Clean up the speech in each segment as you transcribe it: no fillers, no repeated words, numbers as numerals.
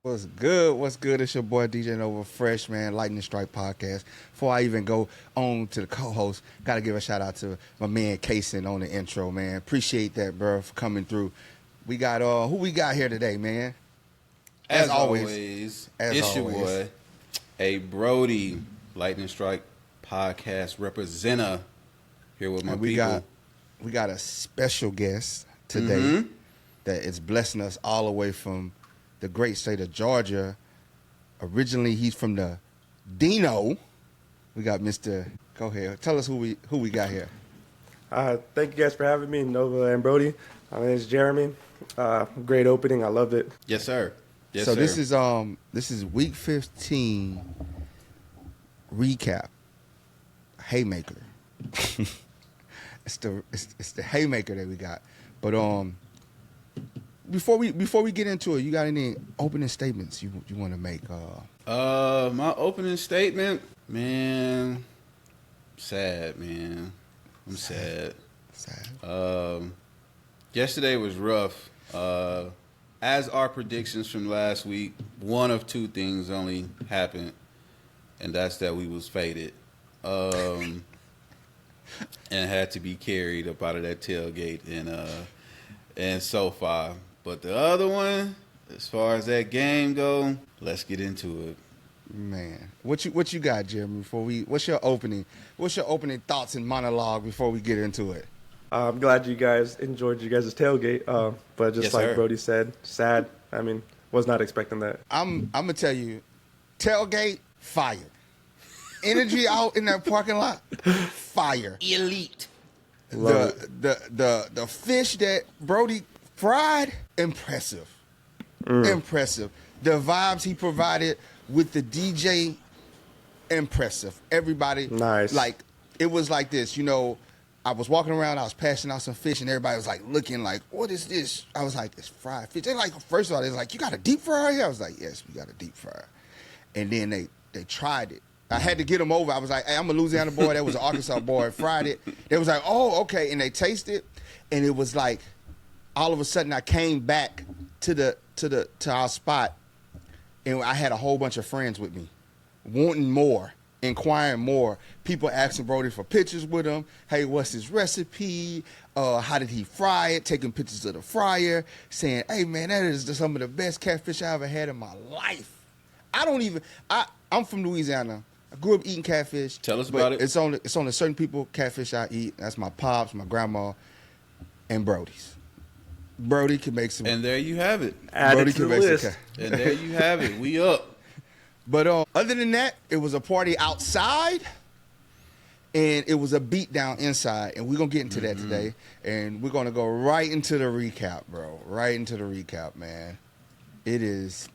What's good? What's good? It's your boy DJ Nova Fresh, man, Lightning Strike Podcast. Before I even go on to the co-host, got to give a shout out to my man Kaysen on the intro, man. Appreciate that, bro, for coming through. We got, who we got here today, man? As always, it's your boy, AyeBrodie, Lightning Strike Podcast representative here with my people. We got a special guest today that is blessing us all the way from the great state of Georgia. Originally, he's from the Dino. We got Mr. Go ahead. Tell us who we got here. Thank you guys for having me, Nova and Brody. My name is Jeremy. Great opening. I loved it. Yes, sir. Yes, so sir. this is week 15 recap. Haymaker. it's the haymaker that we got. But before we get into it, you got any opening statements you want to make? My opening statement, man. Sad, man. I'm sad. Yesterday was rough. As our predictions from last week, one of two things only happened, and that's that we was faded, and had to be carried up out of that tailgate and SoFi. But the other one, as far as that game go, let's get into it. Man, what you got, Jeremy? What's your opening thoughts and monologue before we get into it? I'm glad you guys enjoyed your guys' tailgate, but just Yes, like sir. Brody said, sad. I mean, was not expecting that. I'm gonna tell you, tailgate fire, energy out in that parking lot, fire, Elite. the fish that Brody fried, impressive. Impressive. The vibes he provided with the DJ, impressive. Everybody, Nice. Like, it was like this, I was walking around, I was passing out some fish, and everybody was like looking like, what is this? I was like, it's fried fish. They like, first of all, they're like, you got a deep fryer here? I was like, yes, we got a deep fryer. And then they tried it. I had to get them over. I was like, hey, I'm a Louisiana boy. That was an Arkansas boy. Fried it. They was like, oh, okay. And they tasted, and it was like, all of a sudden, I came back to our spot, and I had a whole bunch of friends with me, wanting more, inquiring more. People asking Brody for pictures with him. Hey, what's his recipe? How did he fry it? Taking pictures of the fryer, saying, hey, man, that is some of the best catfish I ever had in my life. I'm from Louisiana. I grew up eating catfish. Tell us about it. It's only certain people catfish I eat. That's my pops, my grandma, and Brody's. Brody can make some. And there you have it. Added to the list. And there you have it. We up. But other than that, it was a party outside, and it was a beat down inside. And we're going to get into that today. And we're going to go right into the recap, bro. Right into the recap, man. It is.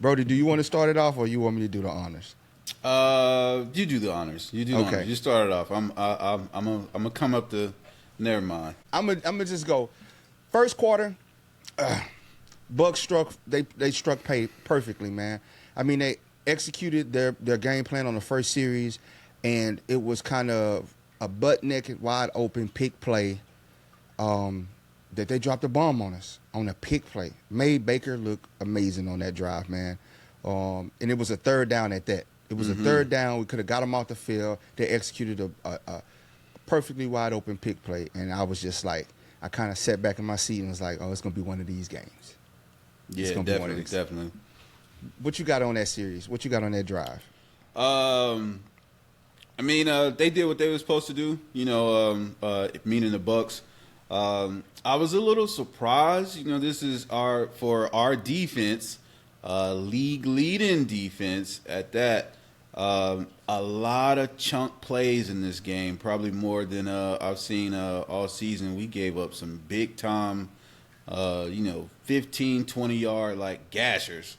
Brody, do you want to start it off, or you want me to do the honors? You do the honors. You do the honors. You start it off. I'm gonna come up the. Never mind. I'm gonna just go. First quarter, Bucs struck. They struck pay perfectly, man. I mean, they executed their game plan on the first series, and it was kind of a butt naked, wide open pick play. That they dropped a bomb on us on a pick play. Made Baker look amazing on that drive, man. And it was a third down at that. It was a third down. We could have got them off the field. They executed a perfectly wide open pick play, and I was just like, I kind of sat back in my seat and was like, oh, it's gonna be one of these games. Yeah, definitely. What you got on that series? What you got on that drive? I mean, they did what they were supposed to do. Meaning the Bucs. I was a little surprised. This is for our defense, league leading defense at that. A lot of chunk plays in this game, probably more than I've seen all season. We gave up some big time, 15, 20-yard like gashers,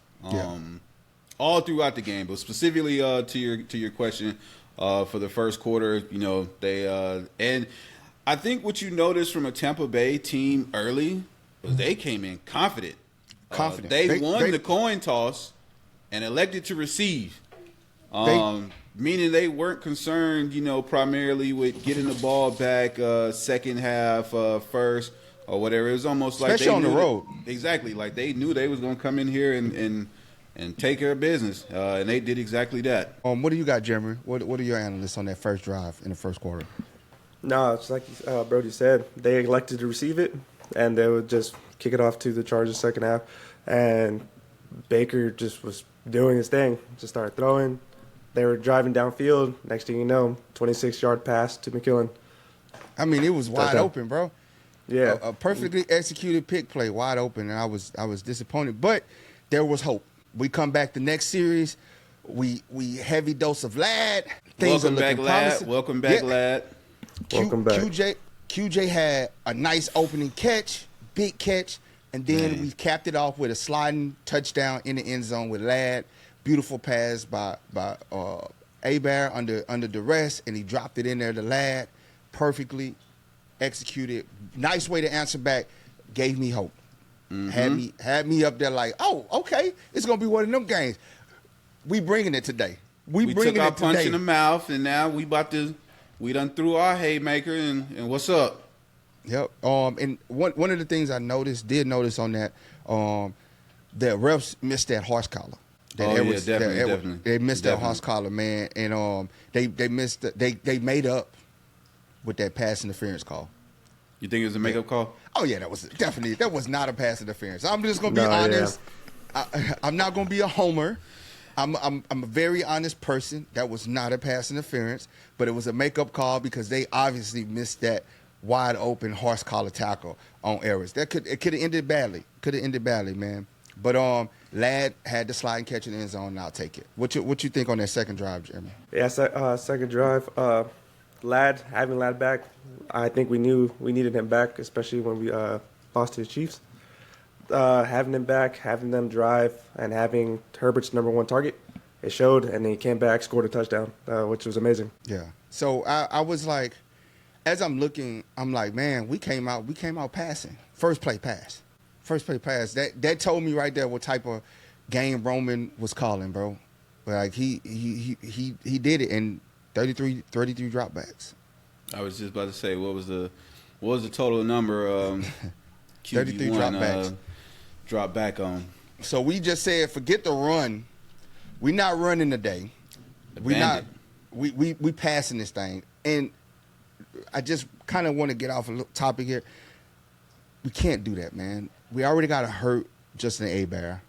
all throughout the game. But specifically to your question, for the first quarter, they and I think what you noticed from a Tampa Bay team early was they came in confident. They won the coin toss and elected to receive. Meaning they weren't concerned, primarily with getting the ball back second half, first. or whatever. It was almost like especially on the road. Exactly, like they knew they was going to come in here and take care of business, and they did exactly that. What do you got, Jeremy? What are your analysts on that first drive in the first quarter? No, it's like Brody said. They elected to receive it, and they would just kick it off to the Chargers second half. And Baker just was doing his thing. Just started throwing. They were driving downfield. Next thing you know, 26-yard pass to McKillen. I mean, it was wide open, bro. Yeah. A perfectly executed pick play, wide open, and I was disappointed. But there was hope. We come back the next series. We heavy dose of Ladd. Things Welcome are looking back, Ladd. promising. Welcome back, Ladd. Welcome back. QJ had a nice opening catch, big catch, and then we capped it off with a sliding touchdown in the end zone with Ladd. Beautiful pass by AyeBrodie under duress, and he dropped it in there to Ladd. Perfectly executed. Nice way to answer back. Gave me hope. Had me up there like, oh, okay, it's gonna be one of them games. We bringing it today. We took our punch in the mouth, and now we done threw our haymaker, and what's up? Yep. And one of the things I did notice on that, the refs missed that horse collar. Definitely. They missed that horse collar, man, and they missed. They made up with that pass interference call. You think it was a makeup call? Oh yeah, that was not a pass interference. I'm just gonna be honest. Yeah. I'm not gonna be a homer. I'm a very honest person. That was not a pass interference, but it was a makeup call because they obviously missed that wide open horse collar tackle on errors. It could have ended badly. Man. But Ladd had the sliding catch in the end zone, and I'll take it. What you think on that second drive, Jeremy? Yeah, second drive. Having Ladd back, I think we knew we needed him back, especially when we lost to the Chiefs. Having him back, having them drive, and having Herbert's number one target, it showed, and he came back, scored a touchdown, which was amazing. Yeah. So I was like, as I'm looking, I'm like, man, we came out passing. First play pass. That told me right there what type of game Roman was calling, bro. Like he did it in 33 dropbacks. I was just about to say, what was the total number? 33 dropbacks. Drop back on. So we just said, forget the run. We not running today. We passing this thing. And I just kind of want to get off a little topic here. We can't do that, man. We already got to hurt Justin AyeBrodie.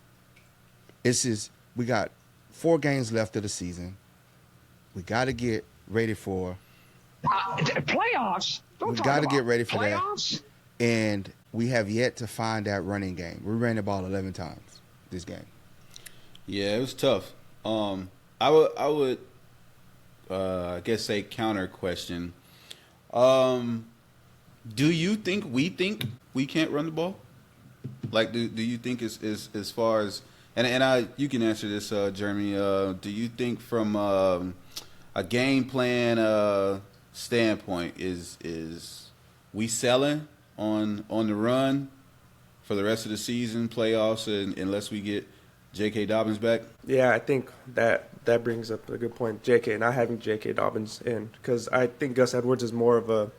We got 4 games left of the season. We got to get ready for playoffs. We got to get ready for playoffs? that. And we have yet to find that running game. We ran the ball 11 times this game. Yeah, it was tough. I would I guess say counter question. Do you think we can't run the ball? Like, do you think as far as and you can answer this, Jeremy. Do you think from a game plan standpoint is we selling on the run for the rest of the season, playoffs, unless we get J.K. Dobbins back? Yeah, I think that brings up a good point. J.K. not having J.K. Dobbins in, because I think Gus Edwards is more of a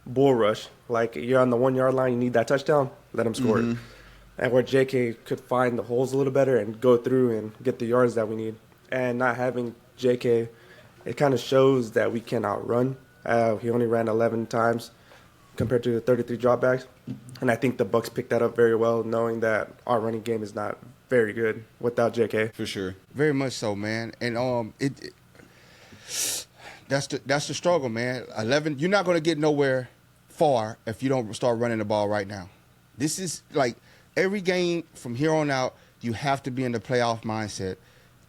bull rush. Like, you're on the 1 yard line, you need that touchdown, let him score it. And where J.K. could find the holes a little better and go through and get the yards that we need. And not having J.K., it kind of shows that we can outrun. He only ran 11 times compared to the 33 dropbacks. And I think the Bucs picked that up very well, knowing that our running game is not very good without J.K. For sure. Very much so, man. And that's the struggle, man. 11, you're not going to get nowhere far if you don't start running the ball right now. This is like every game from here on out, you have to be in the playoff mindset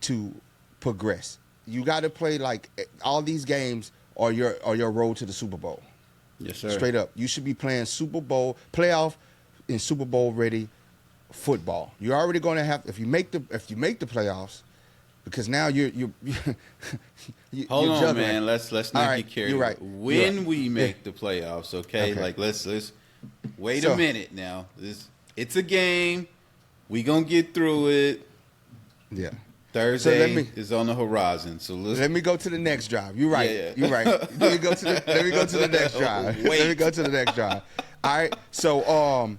to progress. You got to play like all these games or your road to the Super Bowl. Yes, sir. Straight up. You should be playing Super Bowl playoff and Super Bowl ready football. You're already going to have if you make the playoffs, because now you're hold on, juggling. man. Let's not get carried. You're right. When we make the playoffs, okay? Like let's wait a minute now. It's a game. We gonna get through it. Yeah. Thursday is on the horizon. So let me go to the next drive. You're right. Yeah. You're right. Let me go to the next drive. Wait. Let me go to the next drive. All right. So,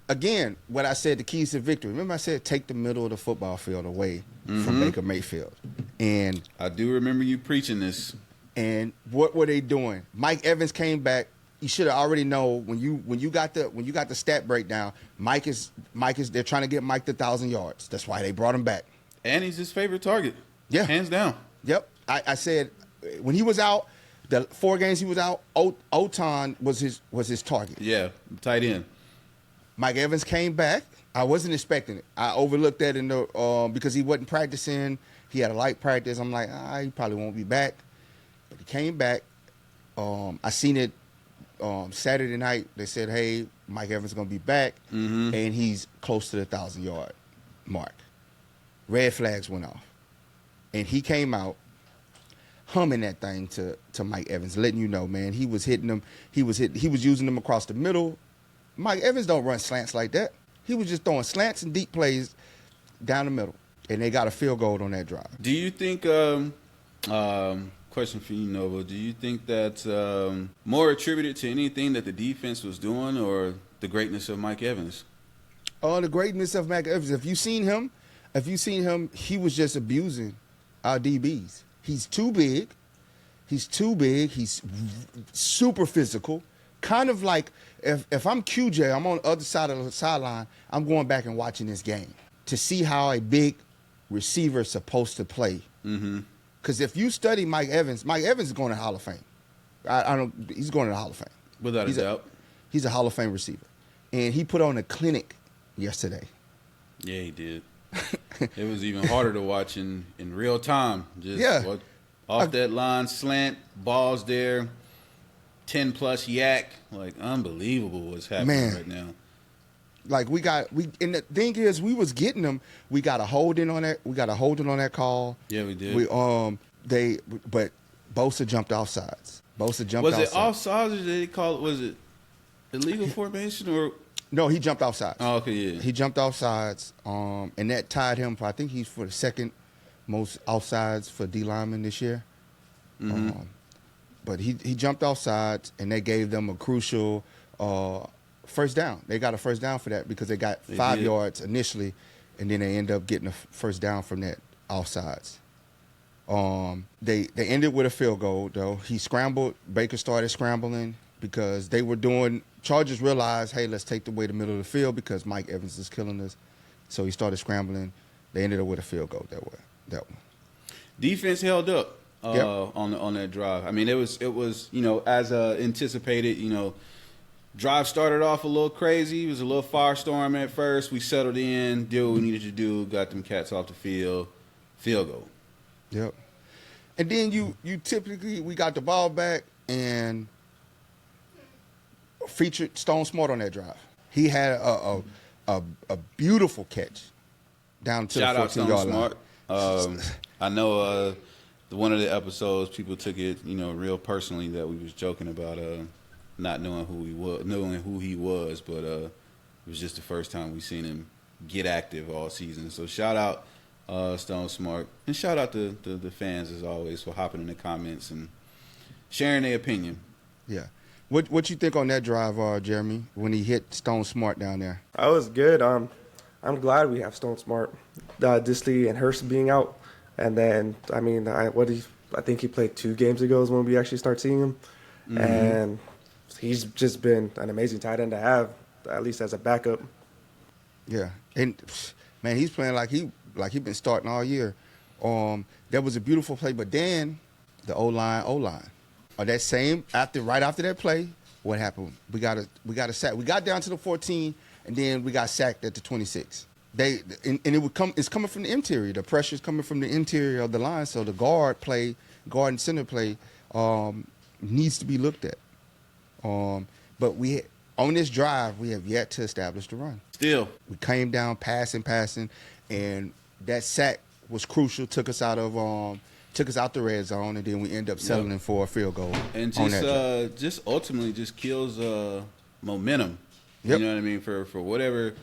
again, what I said, the keys to victory. Remember I said take the middle of the football field away from Baker Mayfield. And I do remember you preaching this. And what were they doing? Mike Evans came back. You should have already know when you got the stat breakdown. Mike is they're trying to get Mike to 1,000 yards. That's why they brought him back. And he's his favorite target. Yeah, hands down. Yep. I said when he was out, the 4 games he was out, Oton was his target. Yeah, tight end. Mike Evans came back. I wasn't expecting it. I overlooked that in the because he wasn't practicing. He had a light practice. I'm like, he probably won't be back. But he came back. I seen it Saturday night. They said, hey, Mike Evans is going to be back, and he's close to the 1,000-yard mark. Red flags went off. And he came out humming that thing to Mike Evans, letting you know, man, he was hitting them. He was using them across the middle. Mike Evans don't run slants like that. He was just throwing slants and deep plays down the middle, and they got a field goal on that drive. Do you think, question for you, Nova, do you think that's more attributed to anything that the defense was doing or the greatness of Mike Evans? The greatness of Mike Evans. If you've seen him, he was just abusing our DBs. He's too big. He's super physical. Kind of like if I'm QJ, I'm on the other side of the sideline, I'm going back and watching this game to see how a big receiver is supposed to play. Because if you study Mike Evans is going to the Hall of Fame. He's going to the Hall of Fame. Without a doubt. He's a Hall of Fame receiver. And he put on a clinic yesterday. Yeah, he did. It was even harder to watch in real time. Off that line, slant, balls there, 10-plus yak. Like, unbelievable what's happening right now. Like, and the thing is, we was getting them. We got a holding on that. We got a holding on that call. Yeah, we did. But Bosa jumped offsides. Was it offsides or did they call it? Was it illegal formation or? No, he jumped offsides. Oh, okay, yeah. He jumped offsides, and that tied him for, I think he's for the second most offsides for D lineman this year. But he jumped offsides, and they gave them a crucial first down. They got a first down for that because they got 5 yards initially, and then they end up getting a first down from that offsides. They ended with a field goal, though. He scrambled. Baker started scrambling because they were doing – Chargers realized, hey, let's take away the middle of the field because Mike Evans is killing us. So he started scrambling. They ended up with a field goal that one. Defense held up on that drive. I mean, it was as anticipated. Drive started off a little crazy. It was a little firestorm at first. We settled in, did what we needed to do, got them cats off the field goal. Yep. And then you typically we got the ball back and featured Stone Smart on that drive. He had a beautiful catch down to Shout the 14-yard line. Smart. I know one of the episodes people took it real personally that we was joking about not knowing who he was, but it was just the first time we seen him get active all season. So shout out Stone Smart, and shout out to the fans as always for hopping in the comments and sharing their opinion. Yeah. What you think on that drive, Jeremy, when he hit Stone Smart down there? That was good. I'm glad we have Stone Smart, Disley and Hurst being out, and then I think he played 2 games ago is when we actually start seeing him, and he's just been an amazing tight end to have, at least as a backup. Yeah, and man, he's playing like he been starting all year. That was a beautiful play, but then the O-line. That same right after that play, what happened? We got a sack. We got down to the 14, and then we got sacked at the 26. It's coming from the interior. The pressure's coming from the interior of the line. So the guard and center play needs to be looked at. But on this drive, we have yet to establish the run. Still, we came down passing, and that sack was crucial. Took us out the red zone, and then we end up settling for a field goal. And just ultimately just kills momentum. Yep. You know what I mean? For whatever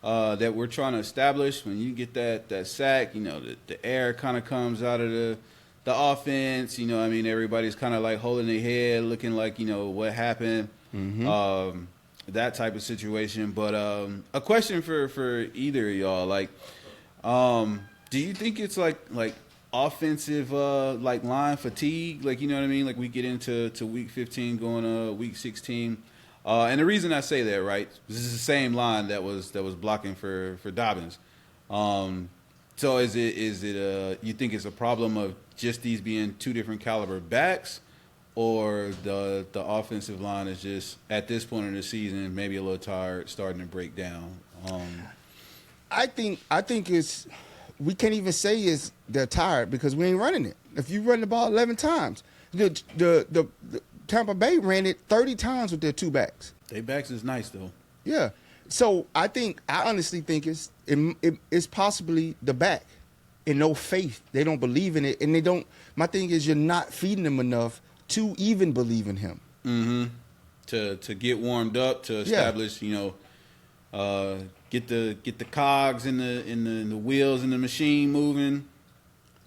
that we're trying to establish. When you get that sack, the air kind of comes out of the offense. Everybody's kind of like holding their head, looking like what happened. that type of situation. But a question for either of y'all, like, do you think it's like offensive like line fatigue? Like, you know what I mean? Like, we get into week 15 going to week 16. And the reason I say that, right, this is the same line that was blocking for Dobbins. So is it you think it's a problem of just these being two different caliber backs, or the offensive line is just at this point in the season maybe a little tired, starting to break down? I think it's, we can't even say they're tired because we ain't running it. If you run the ball 11 times, the Tampa Bay ran it 30 times with their two backs. Their backs is nice though. Yeah. So I honestly think it's possibly the back and no faith. They don't believe in it, and they don't. My thing is, you're not feeding them enough to even believe in him. Mm-hmm. To get warmed up, to establish, you know, get the cogs in the wheels in the machine moving.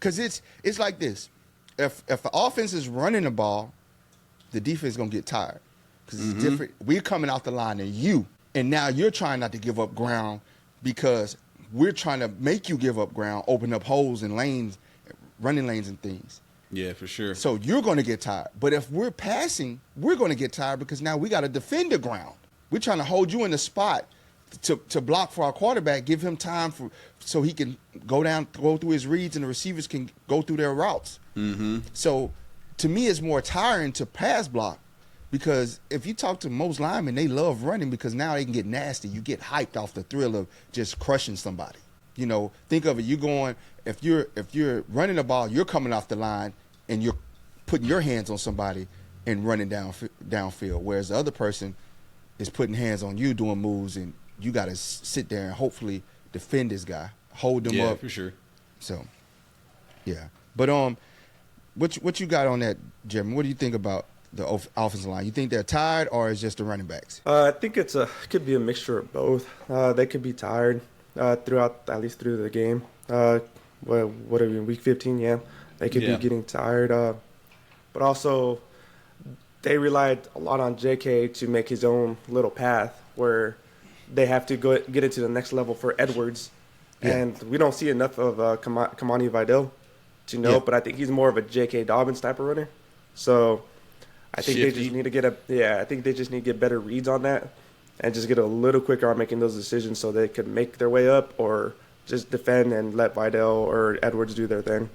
Because it's like this: if the offense is running the ball, the defense is gonna get tired because it's different. We're coming out the line and you. And now you're trying not to give up ground because we're trying to make you give up ground, open up holes and lanes, running lanes and things. Yeah, for sure. So you're going to get tired. But if we're passing, we're going to get tired because now we got to defend the ground. We're trying to hold you in the spot to block for our quarterback, give him time so he can go through his reads and the receivers can go through their routes. Mm-hmm. So to me, it's more tiring to pass block. Because if you talk to most linemen, they love running because now they can get nasty. You get hyped off the thrill of just crushing somebody. You know, think of it. You're going, if you're running the ball, you're coming off the line and you're putting your hands on somebody and running downfield. Whereas the other person is putting hands on you, doing moves, and you got to sit there and hopefully defend this guy, hold them up. Yeah, for sure. So, yeah. But what you got on that, Jeremy? What do you think about the offensive line? You think they're tired, or is just the running backs? I think it could be a mixture of both. They could be tired throughout, at least through the game. What are we in week 15? Yeah, they could be getting tired. But also, they relied a lot on JK to make his own little path where they have to get it to the next level for Edwards, and we don't see enough of Kamani Vidal to know. But I think he's more of a JK Dobbins type of runner. So I think they just need to get better reads on that and just get a little quicker on making those decisions so they could make their way up or just defend and let Vidal or Edwards do their thing.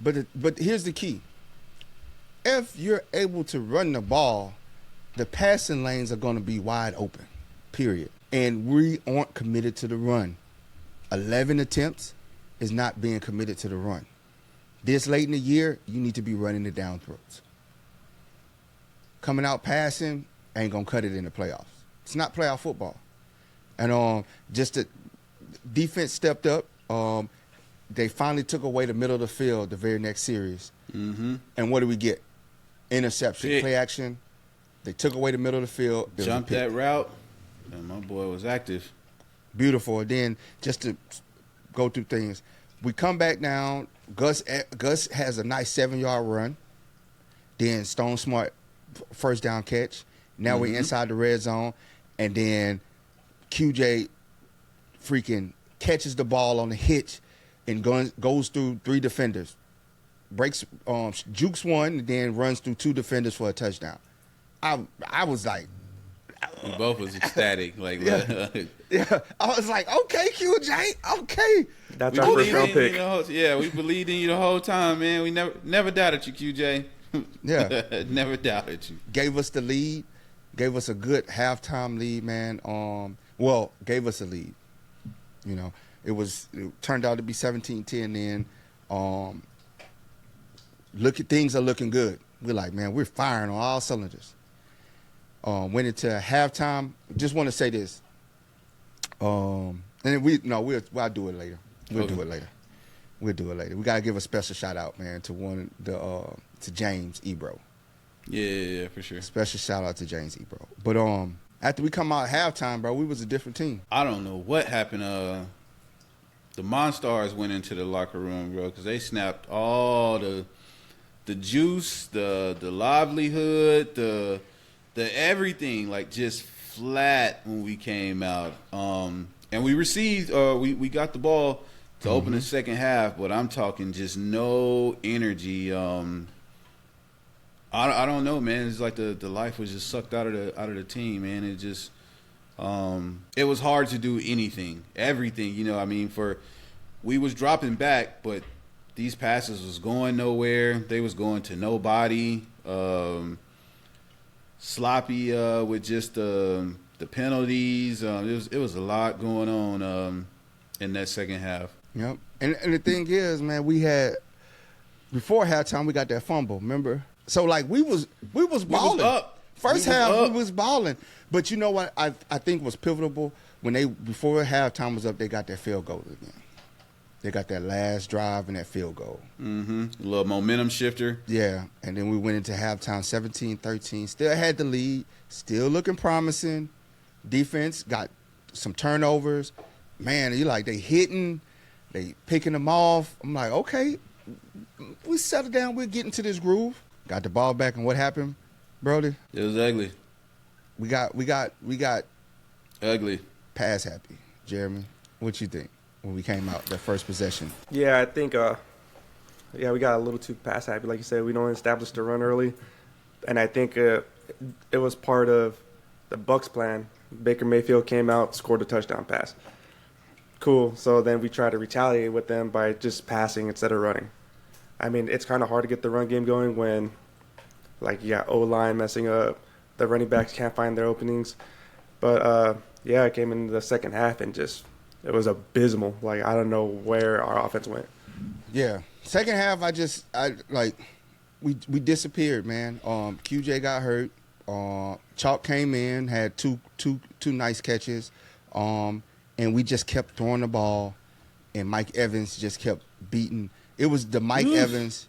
But here's the key. If you're able to run the ball, the passing lanes are going to be wide open, period. And we aren't committed to the run. 11 attempts is not being committed to the run. This late in the year, you need to be running the down throws. Coming out passing ain't going to cut it in the playoffs. It's not playoff football. And just the defense stepped up. They finally took away the middle of the field the very next series. Mm-hmm. And what do we get? Interception, play action. They took away the middle of the field. Jumped that route, and my boy was active. Beautiful. And then just to go through things, we come back down. Gus has a nice 7-yard run. Then Stone Smart first down catch. Now we're inside the red zone. And then QJ freaking catches the ball on the hitch and goes through 3 defenders. Jukes one, and then runs through 2 defenders for a touchdown. I was like, we both was ecstatic. Like, yeah. I was like, okay, QJ, okay. That's our first round pick. We believed in you the whole time, man. We never doubted you, QJ. Yeah, never doubted you. Gave us the lead. Gave us a good halftime lead, man. Gave us a lead. You know, it turned out to be 17-10 then. Things are looking good. We're like, man, we're firing on all cylinders. Went into halftime. Just want to say this. And then I'll do it later. We'll do it later. We gotta give a special shout out, man, to James Ebro. Yeah, for sure. Special shout out to James Ebro. But after we come out at halftime, bro, we was a different team. I don't know what happened. The Monstars went into the locker room, bro, because they snapped all the juice, the livelihood, the everything, like, just flat when we came out. And we received, we got the ball to open the second half, but I'm talking just no energy. I don't know, man. It's like the life was just sucked out of the team, man. It just it was hard to do anything, everything. You know, I mean, we was dropping back, but these passes was going nowhere. They was going to nobody. Sloppy with just the penalties. It was a lot going on in that second half. Yep. And the thing is, man, we had before halftime we got that fumble. Remember? So like we was balling. Up. First half we was balling. But you know what I think was pivotal when before halftime was up, they got that field goal again. They got that last drive and that field goal. Mm-hmm. A little momentum shifter. Yeah. And then we went into halftime 17-13. Still had the lead. Still looking promising. Defense got some turnovers. Man, you like they hitting, they picking them off. I'm like, okay, we settle down. We're getting to this groove. Got the ball back, and what happened, Brody? It was ugly. We got ugly. Pass happy. Jeremy, what you think when we came out that first possession? Yeah, I think we got a little too pass happy. Like you said, we don't establish the run early, and I think it was part of the Bucs plan. Baker Mayfield came out, scored a touchdown pass. Cool. So then we try to retaliate with them by just passing instead of running. I mean, it's kind of hard to get the run game going when, like, you got O-line messing up. The running backs can't find their openings. But, it came in the second half and just it was abysmal. Like, I don't know where our offense went. Yeah. Second half, we disappeared, man. QJ got hurt. Chalk came in, had two nice catches. And we just kept throwing the ball, and Mike Evans just kept beating. It was the Mike Evans.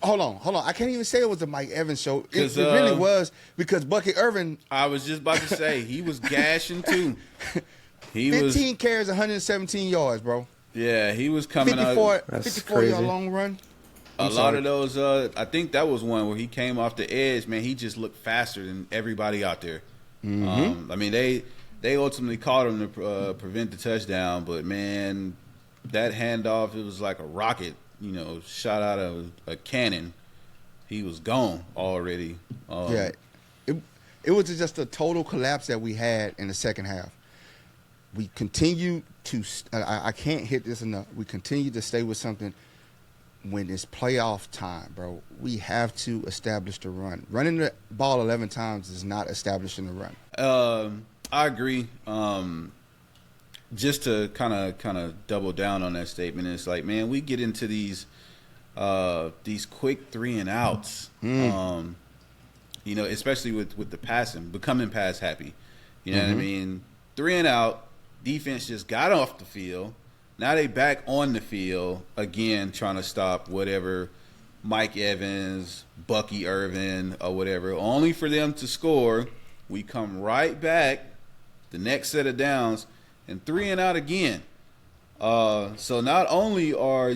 Hold on. I can't even say it was the Mike Evans show. It really was because Bucky Irvin. I was just about to say he was gashing too. 15 carries, 117 yards, bro. Yeah, he was coming 54-yard long run. A lot of those. I think that was one where he came off the edge. Man, he just looked faster than everybody out there. I mean, they ultimately caught him to prevent the touchdown, but man, that handoff, it was like a rocket, shot out of a cannon. He was gone already. It was just a total collapse that we had in the second half. We continue to I can't hit this enough. We continue to stay with something when it's playoff time, bro. We have to establish the run. Running the ball 11 times is not establishing the run. I agree. Just to kind of double down on that statement, it's like, man, we get into these quick 3 and outs. Especially with the passing, becoming pass happy. You know what I mean? 3 and out. Defense just got off the field. Now they back on the field again, trying to stop whatever Mike Evans, Bucky Irvin, or whatever. Only for them to score. We come right back. The next set of downs, and 3 and out again. So not only are,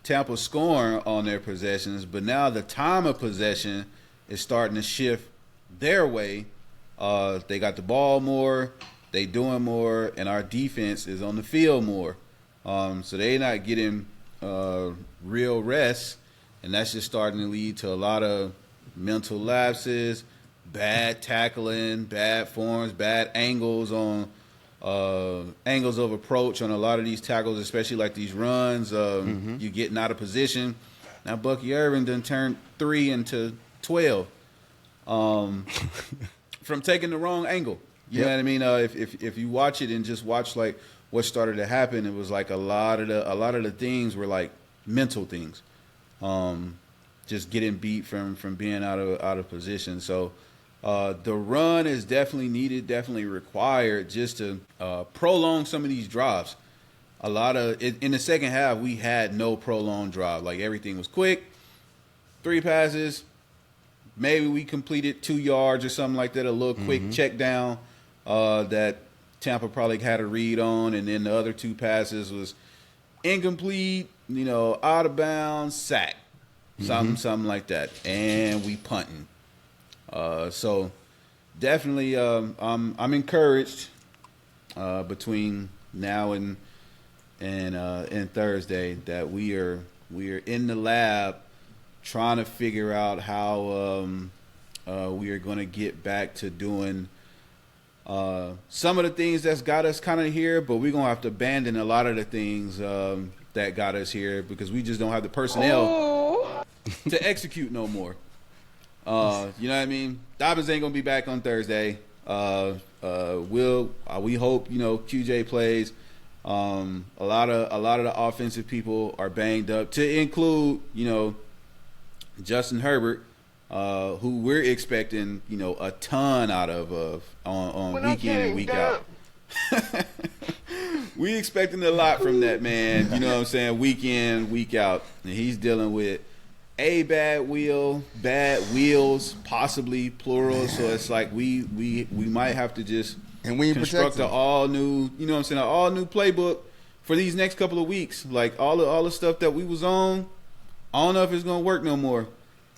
Tampa scoring on their possessions, but now the time of possession is starting to shift their way. They got the ball more, they doing more, and our defense is on the field more. So they're not getting real rest, and that's just starting to lead to a lot of mental lapses, bad tackling, bad forms, bad angles on angles of approach on a lot of these tackles, especially like these runs. You getting out of position. Now Bucky Irvin done turned 3 into 12 from taking the wrong angle. You know what I mean? If you watch it and just watch like what started to happen, it was like a lot of the things were like mental things. Just getting beat from being out of position. So the run is definitely needed, definitely required, just to prolong some of these drives. In the second half, we had no prolonged drive. Like everything was quick, 3 passes, maybe we completed 2 yards or something like that. A little quick check down that Tampa probably had a read on, and then the other 2 passes was incomplete, out of bounds, sack, something like that, and we punting. So definitely, I'm encouraged between now and Thursday that we are in the lab trying to figure out how we are going to get back to doing some of the things that's got us kind of here, but we're going to have to abandon a lot of the things that got us here because we just don't have the personnel to execute no more. You know what I mean? Dobbins ain't going to be back on Thursday. We hope, QJ plays. A lot of the offensive people are banged up, to include, Justin Herbert, who we're expecting, a ton out of on week in and week out. We expecting a lot from that man, you know what I'm saying, week in, week out. And he's dealing with bad wheels, possibly plural. So it's like we might have to just construct an all new, you know what I'm saying, an all new playbook for these next couple of weeks. Like all the stuff that we was on, I don't know if it's gonna work no more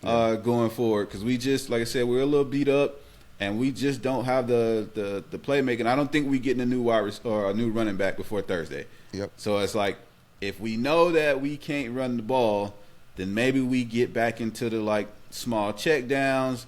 going forward, because we just, like I said, we're a little beat up and we just don't have the playmaking. I don't think we getting a new a new running back before Thursday. Yep. So it's like, if we know that we can't run the ball, then maybe we get back into the like small check downs,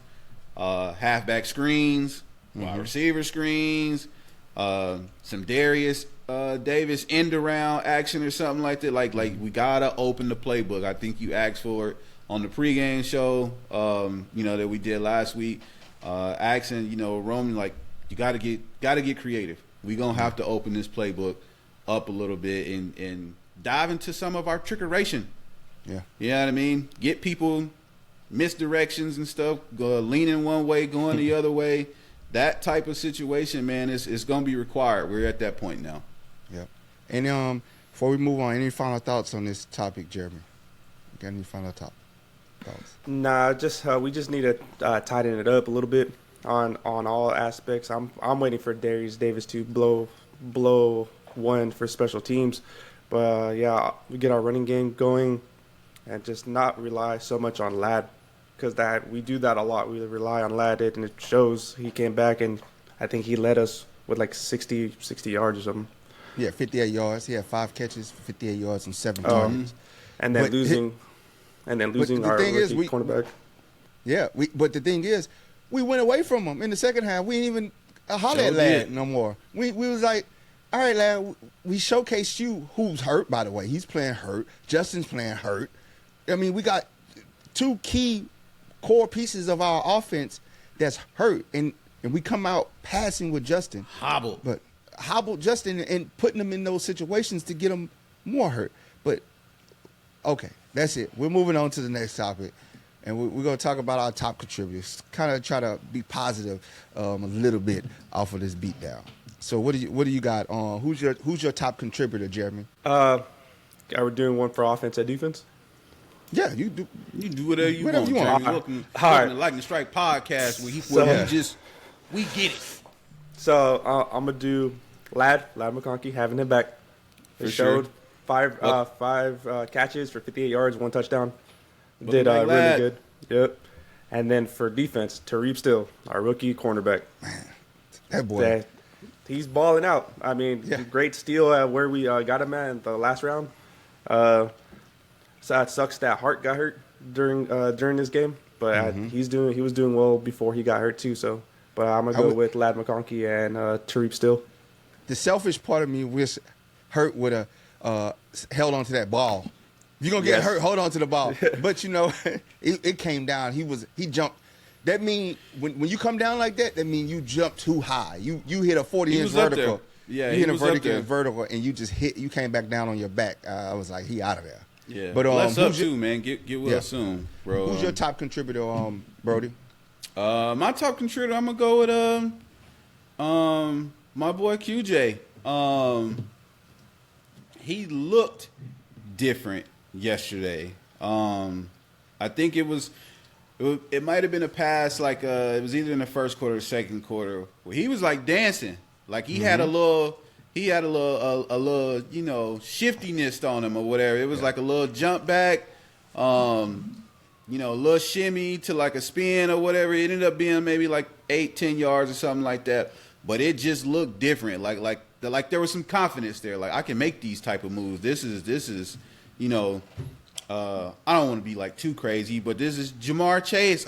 halfback screens, wide receiver screens, some Darius Davis end around action or something like that. Like we gotta open the playbook. I think you asked for it on the pregame show, that we did last week. Asking, Roman, like, you gotta get creative. We gonna have to open this playbook up a little bit and dive into some of our trickeration. Yeah. You know what I mean? Get people misdirections and stuff, leaning one way, going the other way. That type of situation, man, is going to be required. We're at that point now. Yeah. And before we move on, any final thoughts on this topic, Jeremy? Got any final thoughts? Nah, we just need to tighten it up a little bit on all aspects. I'm waiting for Darius Davis to blow one for special teams, but we get our running game going and just not rely so much on Ladd, because we do that a lot. We rely on Ladd, and it shows. He came back, and I think he led us with like 60 yards or something. Yeah, 58 yards. He had 5 catches, 58 yards, and 7 targets. And then losing our rookie cornerback. Yeah, but the thing is, we went away from him in the second half. We didn't even holler at Ladd no more. We was like, all right, Ladd, we showcased you, who's hurt, by the way. He's playing hurt. Justin's playing hurt. I mean, we got 2 key core pieces of our offense that's hurt, and we come out passing with Justin. Hobbled Justin and putting him in those situations to get him more hurt. But, okay, that's it. We're moving on to the next topic, and we're going to talk about our top contributors, kind of try to be positive a little bit off of this beatdown. So what do you got on? Who's your top contributor, Jeremy? Are we doing one for offense and defense? Yeah, you do whatever you want. Welcome to Lightning Strike Podcast, we get it. So I'm gonna do Ladd McConkey, having him back. He showed 5 catches for 58 yards, 1 touchdown. Did really good. Yep. And then for defense, Tareeb Still, our rookie cornerback. Man, that boy. He's balling out. I mean, great steal at where we got him at in the last round. So it sucks that Hart got hurt during this game, but he was doing well before he got hurt too. So, but I'm gonna go with Ladd McConkey and Tareeb Still. The selfish part of me wish Hurt would have held on to that ball. If you're gonna get hurt, hold on to the ball. But it came down. He jumped. That mean when you come down like that, that mean you jumped too high. You hit a 40-inch vertical. Yeah, you hit a vertical and you just hit. You came back down on your back. I was like, he out of there. Yeah, but bless up too, man. Get well soon, bro. Who's your top contributor, Brody? My top contributor, I'm gonna go with my boy QJ. He looked different yesterday. I think it might have been a pass, like it was either in the first quarter or second quarter, where he was like dancing, like he had a little. He had a little, shiftiness on him or whatever. It was like a little jump back. a little shimmy to like a spin or whatever. It ended up being maybe like 8-10 yards or something like that. But it just looked different. Like there was some confidence there. Like I can make these type of moves. This is I don't want to be like too crazy, but this is Jamar Chase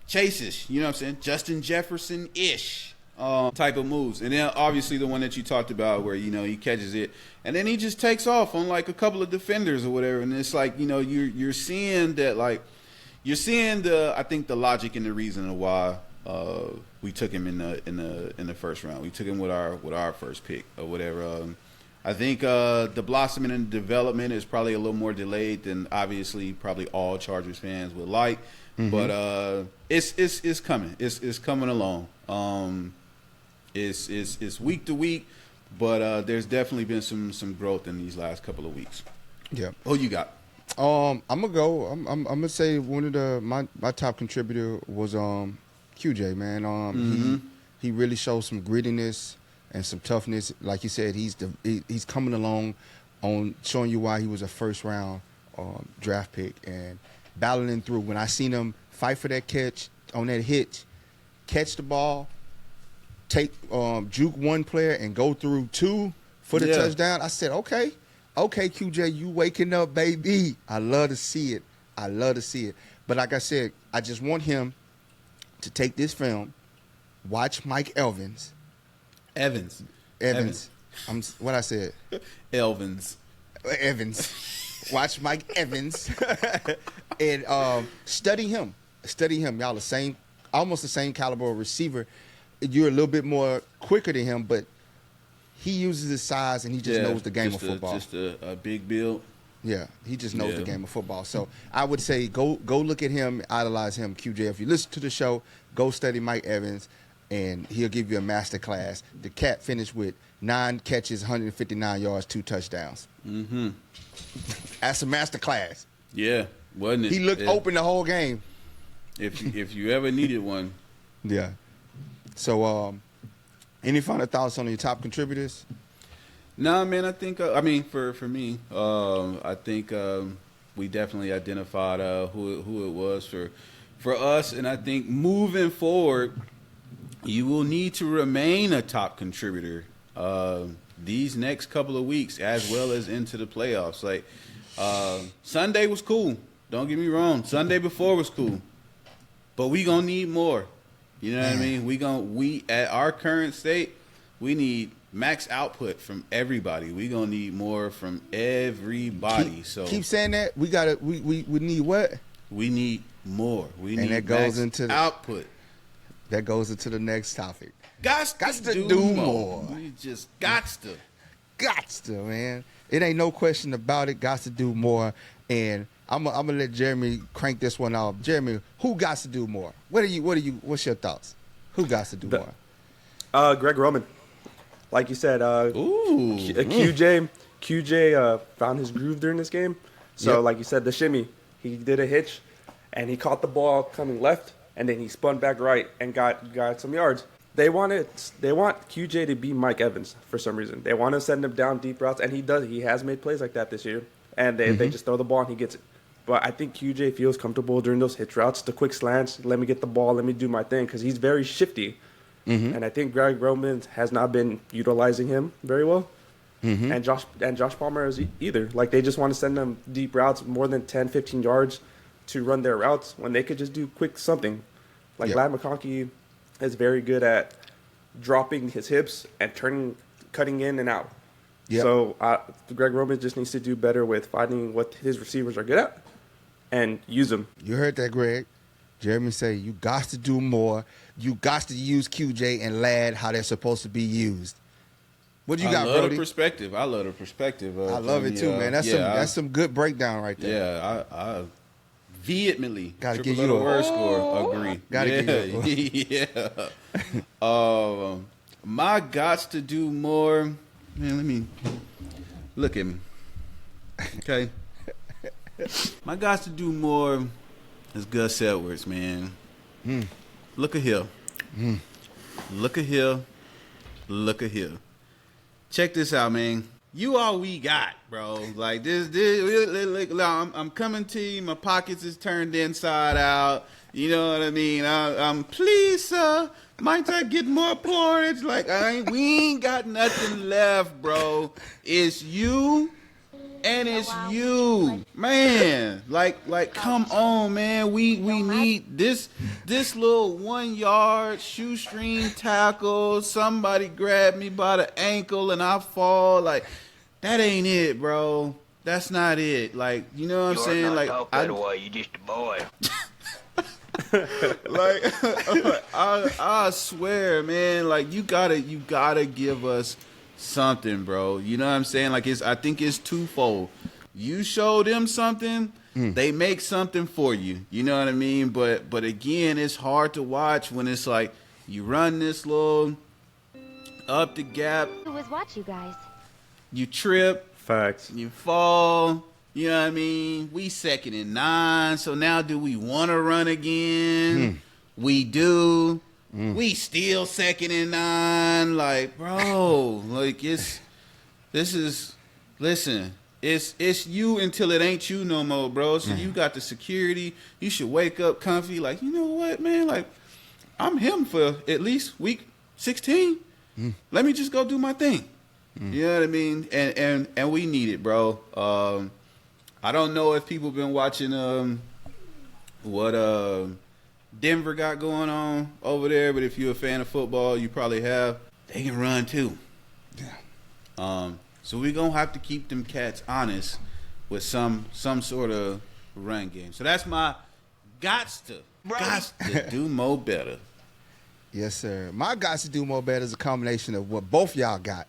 Chase-ish, you know what I'm saying? Justin Jefferson-ish type of moves. And then obviously the one that you talked about where, he catches it and then he just takes off on like a couple of defenders or whatever. And it's like, you're seeing that, like, you're seeing I think the logic and the reason of why we took him in the first round. We took him with our first pick or whatever. I think the blossoming and development is probably a little more delayed than obviously probably all Chargers fans would like. Mm-hmm. But it's coming. It's coming along. It's week to week, but there's definitely been some growth in these last couple of weeks. Yeah. Who you got? I'm gonna go. I'm gonna say one of my top contributor was QJ, man. Mm-hmm. He really showed some grittiness and some toughness. Like you said, he's coming along on showing you why he was a first round draft pick and battling through. When I seen him fight for that catch on that hitch, catch the ball, take juke one player and go through two for the touchdown, I said, okay, QJ, you waking up, baby. I love to see it. But like I said, I just want him to take this film, watch Mike Evans. Evans. What I said? Evans. Watch Mike Evans and study him. Y'all almost the same caliber of receiver. You're a little bit more quicker than him, but he uses his size and he just knows the game of football. Just a big build. Yeah, he just knows the game of football. So I would say go look at him, idolize him, QJ. If you listen to the show, go study Mike Evans, and he'll give you a master class. The cat finished with 9 catches, 159 yards, 2 touchdowns. Mm-hmm. That's a master class. Yeah, wasn't it? He looked open the whole game. If you ever needed one. Yeah. So, any final thoughts on your top contributors? Nah, man. I think for me, I think we definitely identified who it was for us, and I think moving forward, you will need to remain a top contributor these next couple of weeks, as well as into the playoffs. Like Sunday was cool. Don't get me wrong. Sunday before was cool, but we gonna need more. You know what I mean? We at our current state, we need max output from everybody. We gonna need more from everybody. Keep saying that. We need what? We need more. We need that goes max into output. That goes into the next topic. Gots to do more. We just gots to, man. It ain't no question about it. Gots to do more. And I'm gonna let Jeremy crank this one off. Jeremy, who gots to do more? What's your thoughts? Who gots to do more? Greg Roman. Like you said, ooh. QJ found his groove during this game. So, like you said, the shimmy, he did a hitch, and he caught the ball coming left, and then he spun back right and got some yards. They want QJ to be Mike Evans for some reason. They want to send him down deep routes, and he does. He has made plays like that this year, and they just throw the ball and he gets it. But I think QJ feels comfortable during those hitch routes, the quick slants. Let me get the ball. Let me do my thing, because he's very shifty. Mm-hmm. And I think Greg Roman has not been utilizing him very well. Mm-hmm. And Josh Palmer is either. Like, they just want to send them deep routes, more than 10, 15 yards to run their routes when they could just do quick something. Like Ladd McConkey is very good at dropping his hips and cutting in and out. Yep. So Greg Roman just needs to do better with finding what his receivers are good at and use them. You heard that, Greg. Jeremy say you got to do more. You got to use QJ and Ladd how they're supposed to be used. What do you got, Brody? I love the perspective. I love it too, man. That's some good breakdown right there. Yeah, I vehemently gotta give you a word score. Agree. Gotta give you yeah. My gots to do more. Man, let me look at me. Okay. My gots to do more is Gus Edwards, man. Look at here. Look at here. Check this out, man. you all we got, bro. Like this look, I'm coming to you. My pockets is turned inside out. You know what I mean? I'm please, sir. Might I get more porridge? Like we ain't got nothing left, bro. It's you. And it's you, man. Like, come on, man. We need this little 1 yard shoestring tackle. Somebody grab me by the ankle and I fall. Like, that ain't it, bro. That's not it. Like, you know what I'm saying? Not like, talk that way. You just a boy. like, I swear, man. Like, you gotta give us something, bro. You know what I'm saying? Like, I think it's twofold. You show them something, they make something for you. You know what I mean? But again, it's hard to watch when it's like you run this little up the gap. Who was watch you guys? You trip. Facts. You fall. You know what I mean? We 2nd and 9. So now do we want to run again? We do. We still 2nd and 9, like, bro, like listen, it's you until it ain't you no more, bro. So you got the security. You should wake up comfy, like, you know what, man, like, I'm him for at least week 16. Let me just go do my thing. You know what I mean? And we need it, bro. I don't know if people been watching what Denver got going on over there, but if you're a fan of football, you probably have. They can run too. Yeah. So we're gonna have to keep them cats honest with some sort of run game. So that's my gots to do more better. Yes, sir. My gots to do more better is a combination of what both y'all got.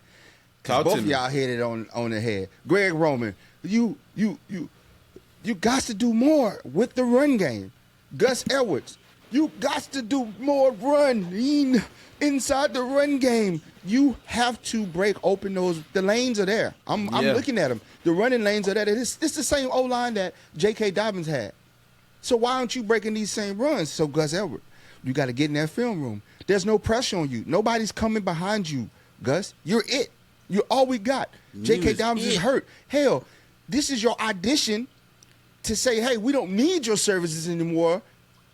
Talk Both to of me. y'all hit it on the head. Greg Roman, you got to do more with the run game. Gus Edwards, you got to do more running inside the run game. You have to break open the lanes are there. I'm looking at them. The running lanes are there. It's the same O-line that J.K. Dobbins had. So why aren't you breaking these same runs? So Gus Edwards, you got to get in that film room. There's no pressure on you. Nobody's coming behind you, Gus. You're it. You're all we got. J.K. Dobbins is hurt. Hell, this is your audition to say, hey, we don't need your services anymore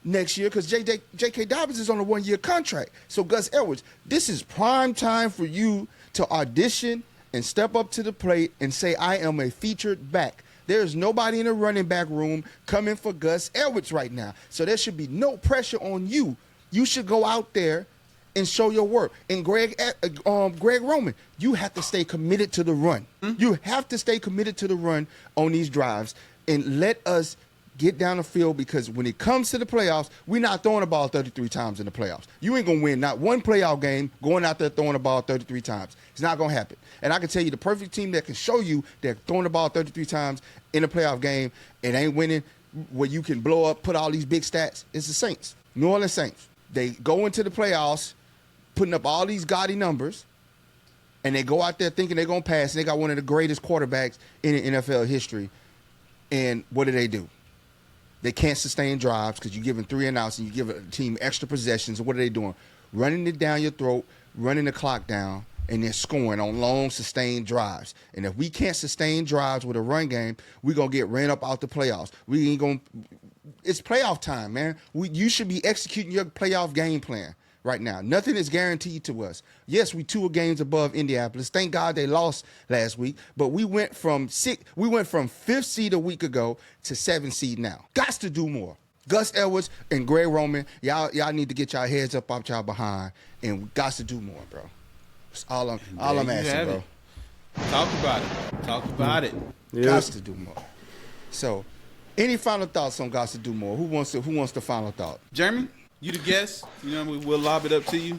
next year because J.K. Dobbins is on a 1-year contract. So, Gus Edwards, this is prime time for you to audition and step up to the plate and say, I am a featured back. There's nobody in the running back room coming for Gus Edwards right now. So there should be no pressure on you. You should go out there and show your work. And Greg Roman, you have to stay committed to the run. You have to stay committed to the run on these drives and let us get down the field because when it comes to the playoffs, we're not throwing the ball 33 times in the playoffs. You ain't going to win not one playoff game going out there throwing the ball 33 times. It's not going to happen. And I can tell you the perfect team that can show you they're throwing the ball 33 times in a playoff game and ain't winning where you can blow up, put all these big stats, it's the Saints, New Orleans Saints. They go into the playoffs putting up all these gaudy numbers, and they go out there thinking they're going to pass, and they got one of the greatest quarterbacks in NFL history. And what do? They can't sustain drives because you're giving 3 and outs and you give a team extra possessions. What are they doing? Running it down your throat, running the clock down, and then scoring on long, sustained drives. And if we can't sustain drives with a run game, we're going to get ran up out the playoffs. We ain't going to – it's playoff time, man. You should be executing your playoff game plan right now. Nothing is guaranteed to us. Yes, we 2 games above Indianapolis. Thank God they lost last week. But we went from 5th seed a week ago to 7th seed now. Got to do more. Gus Edwards and Greg Roman, y'all need to get y'all heads up out y'all behind and got to do more, bro. That's all I'm asking, bro. Talk about it. Yeah. Got to do more. So, any final thoughts on got to do more? Who wants the final thought? Jeremy, you the guest. You know, we'll lob it up to you.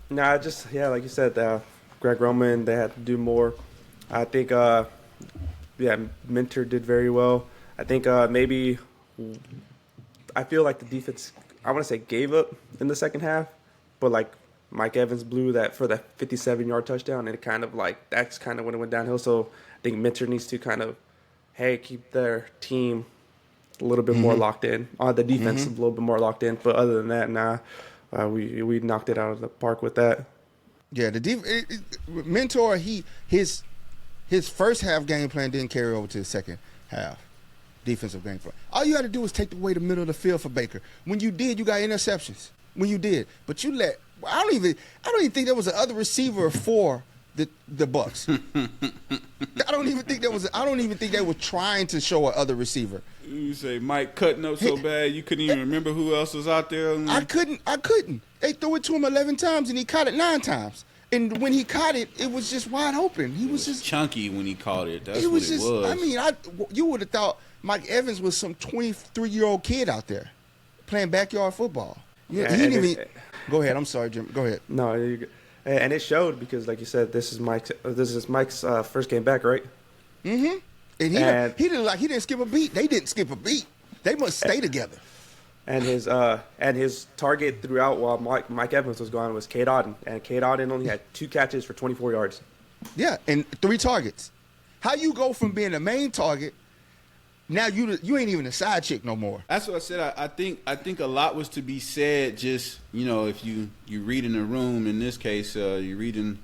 Nah, like you said, Greg Roman, they had to do more. I think, Minter did very well. I think maybe I feel like the defense, I want to say gave up in the second half, but like Mike Evans blew that for that 57-yard touchdown, and it kind of like that's kind of when it went downhill. So I think Minter needs to kind of, keep their team a little bit more locked in. On the defense, a little bit more locked in. But other than that, we knocked it out of the park with that. Yeah, Mentor, his His first half game plan didn't carry over to the second half defensive game plan. All you had to do was take away the middle of the field for Baker. When you did, you got interceptions. When you did, but you let. I don't even think there was another receiver for the Bucs. I don't even think they were trying to show another receiver. You say Mike cutting up so bad you couldn't even remember who else was out there. I couldn't. They threw it to him 11 times and he caught it 9 times. And when he caught it, it was just wide open. He was just chunky when he caught it. That's it was what it just. was. I mean, you would have thought Mike Evans was some 23-year-old kid out there playing backyard football. Yeah, he didn't even. Go ahead. I'm sorry, Jim. Go ahead. No, and it showed because, like you said, this is Mike's first game back, right? Mm-hmm. And he didn't skip a beat. They didn't skip a beat. They must stay together. And his target throughout while Mike Evans was gone was Cade Otton, and Cade Otton only had 2 catches for 24 yards. Yeah, and 3 targets. How you go from being the main target? Now you ain't even a side chick no more. That's what I said. I think a lot was to be said. Just if you read in the room. In this case, you reading,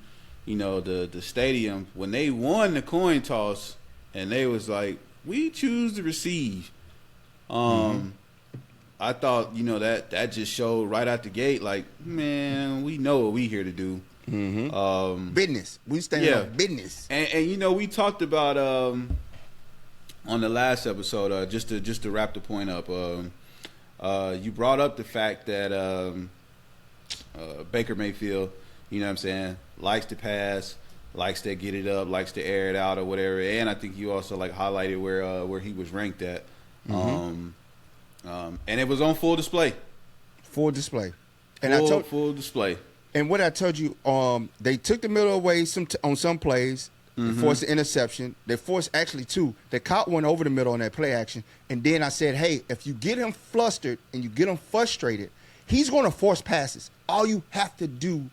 the stadium when they won the coin toss, and they was like, we choose to receive. I thought that just showed right out the gate. Like, man, we know what we here to do. Business. We stand on business. And we talked about. On the last episode, just to wrap the point up, you brought up the fact that Baker Mayfield, likes to pass, likes to get it up, likes to air it out or whatever. And I think you also highlighted where he was ranked at, and it was on full display. Full display. And full display. And what I told you, they took the middle away on some plays. They forced the interception. They forced actually 2. They caught one over the middle on that play action. And then I said, hey, if you get him flustered and you get him frustrated, he's going to force passes. All you have to do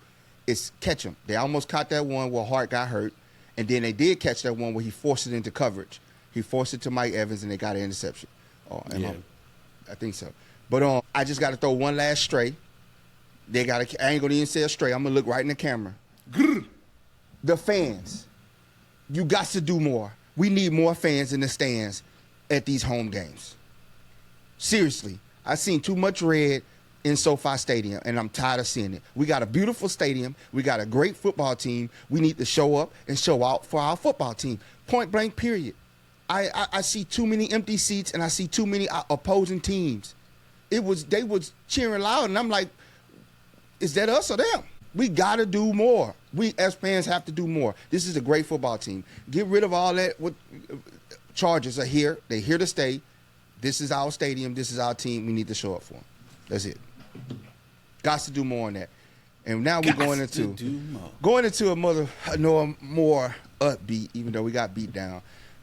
is catch him. They almost caught that one where Hart got hurt. And then they did catch that one where he forced it into coverage. He forced it to Mike Evans, and they got an interception. I think so. But I just got to throw one last stray. I ain't going to even say a stray. I'm going to look right in the camera. The fans. You got to do more. We need more fans in the stands at these home games. Seriously. I've seen too much red in SoFi Stadium, and I'm tired of seeing it. We got a beautiful stadium. We got a great football team. We need to show up and show out for our football team. Point blank, period. I see too many empty seats, and I see too many opposing teams. They was cheering loud, and I'm like, is that us or them? We got to do more. We as fans have to do more. This is a great football team. Get rid of all that. What Chargers are here. They're here to stay. This is our stadium. This is our team. We need to show up for them. That's it. Got to do more on that. And now we're going into a more upbeat, even though we got beat down.